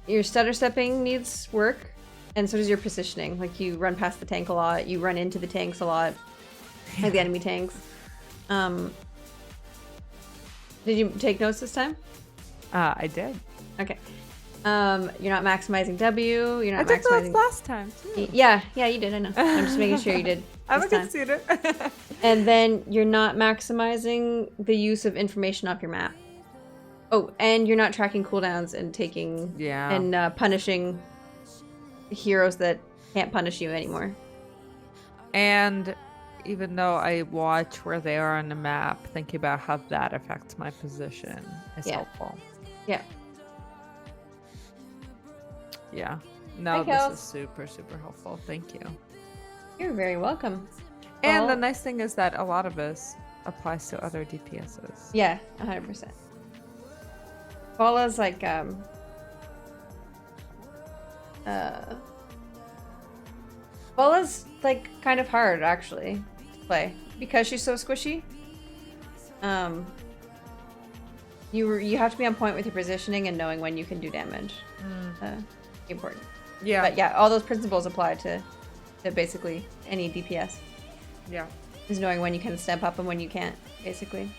your stutter stepping needs work, and so does your positioning. Like you run past the tank a lot, you run into the tanks a lot, like the enemy tanks. Did you take notes this time? I did. Okay. You're not maximizing W. You're not I took maximizing. those last time too. Yeah, you did. I know. I'm just making sure you did. I'm a this good time. student. And then you're not maximizing the use of information off your map. Oh, and you're not tracking cooldowns and taking and punishing heroes that can't punish you anymore. And even though I watch where they are on the map, thinking about how that affects my position is helpful. Yeah. Yeah. No, Hi, Kels. this is super, super helpful. Thank you. You're very welcome. And the Well, nice thing is that a lot of this applies to other DPSs. yeah, 100%. Valla's like Valla's like kind of hard actually to play because she's so squishy. You have to be on point with your positioning and knowing when you can do damage. Important. Yeah. But yeah, all those principles apply to basically any DPS. Yeah. Is knowing when you can step up and when you can't, basically.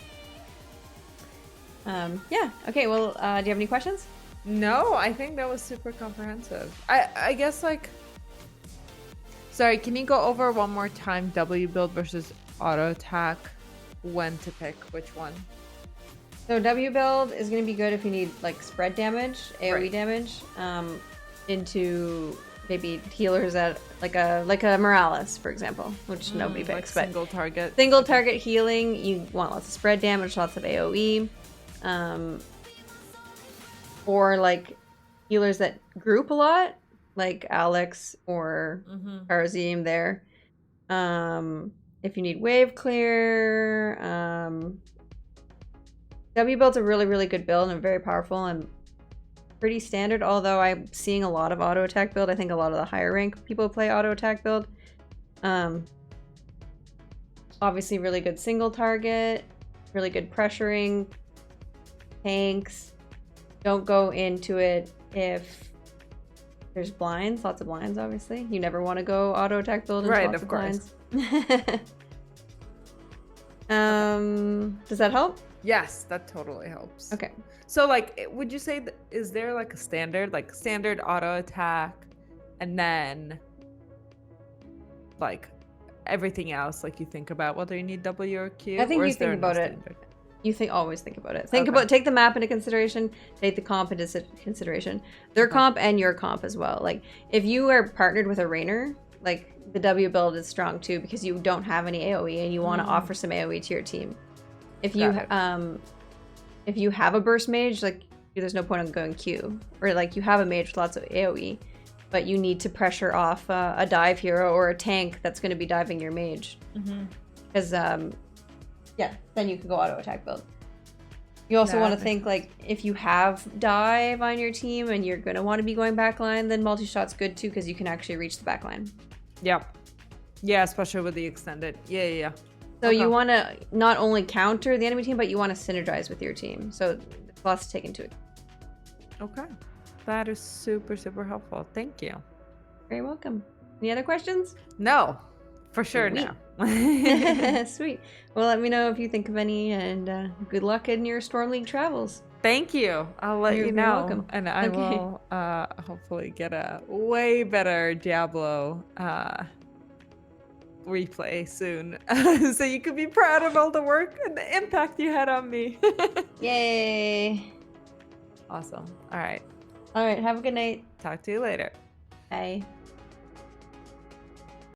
Yeah. Okay. Well, do you have any questions? No, I think that was super comprehensive. I guess like. Sorry, can you go over one more time W build versus auto attack? When to pick which one? So W build is going to be good if you need like spread damage, AoE damage, into maybe healers at like a Morales, for example, which nobody picks. Like but single target healing, you want lots of spread damage, lots of AoE, or like healers that group a lot, like Alex or Karazim there. If you need wave clear, W build's a really, really good build and very powerful and pretty standard, although I'm seeing a lot of auto attack build. I think a lot of the higher rank people play auto attack build. Obviously really good single target, really good pressuring, tanks. Don't go into it if there's blinds, lots of blinds obviously. You never want to go auto attack build into lots of blinds. Does that help? Yes, that totally helps. Okay. So, like, would you say, is there like a standard auto attack, and then like everything else, like you think about whether you need W or Q? I think or you is there think no about it. standard? You always think about it. Take the map into consideration, take the comp into consideration. Their comp and your comp as well. Like, if you are partnered with a Rainer, like, the W build is strong too because you don't have any AoE and you want to offer some AoE to your team. If you have a burst mage, like, there's no point on going Q. Or like you have a mage with lots of AoE, but you need to pressure off a dive hero or a tank that's going to be diving your mage. Because yeah, then you can go auto attack build. You also want to think like if you have dive on your team and you're going to want to be going backline, then multi-shot's good too because you can actually reach the backline. Yep. Yeah, especially with the extended. Yeah. So you want to not only counter the enemy team, but you want to synergize with your team. So lots to take into it. Okay. That is super, super helpful. Thank you. Very welcome. Any other questions? No, for sure Sweet. now. Sweet. Well, let me know if you think of any, and good luck in your Storm League travels. Thank you. I'll let You're you very know. welcome. And I will hopefully get a way better Diablo replay soon, so you could be proud of all the work and the impact you had on me. Yay. Awesome. All right. All right, have a good night. Talk to you later. Bye.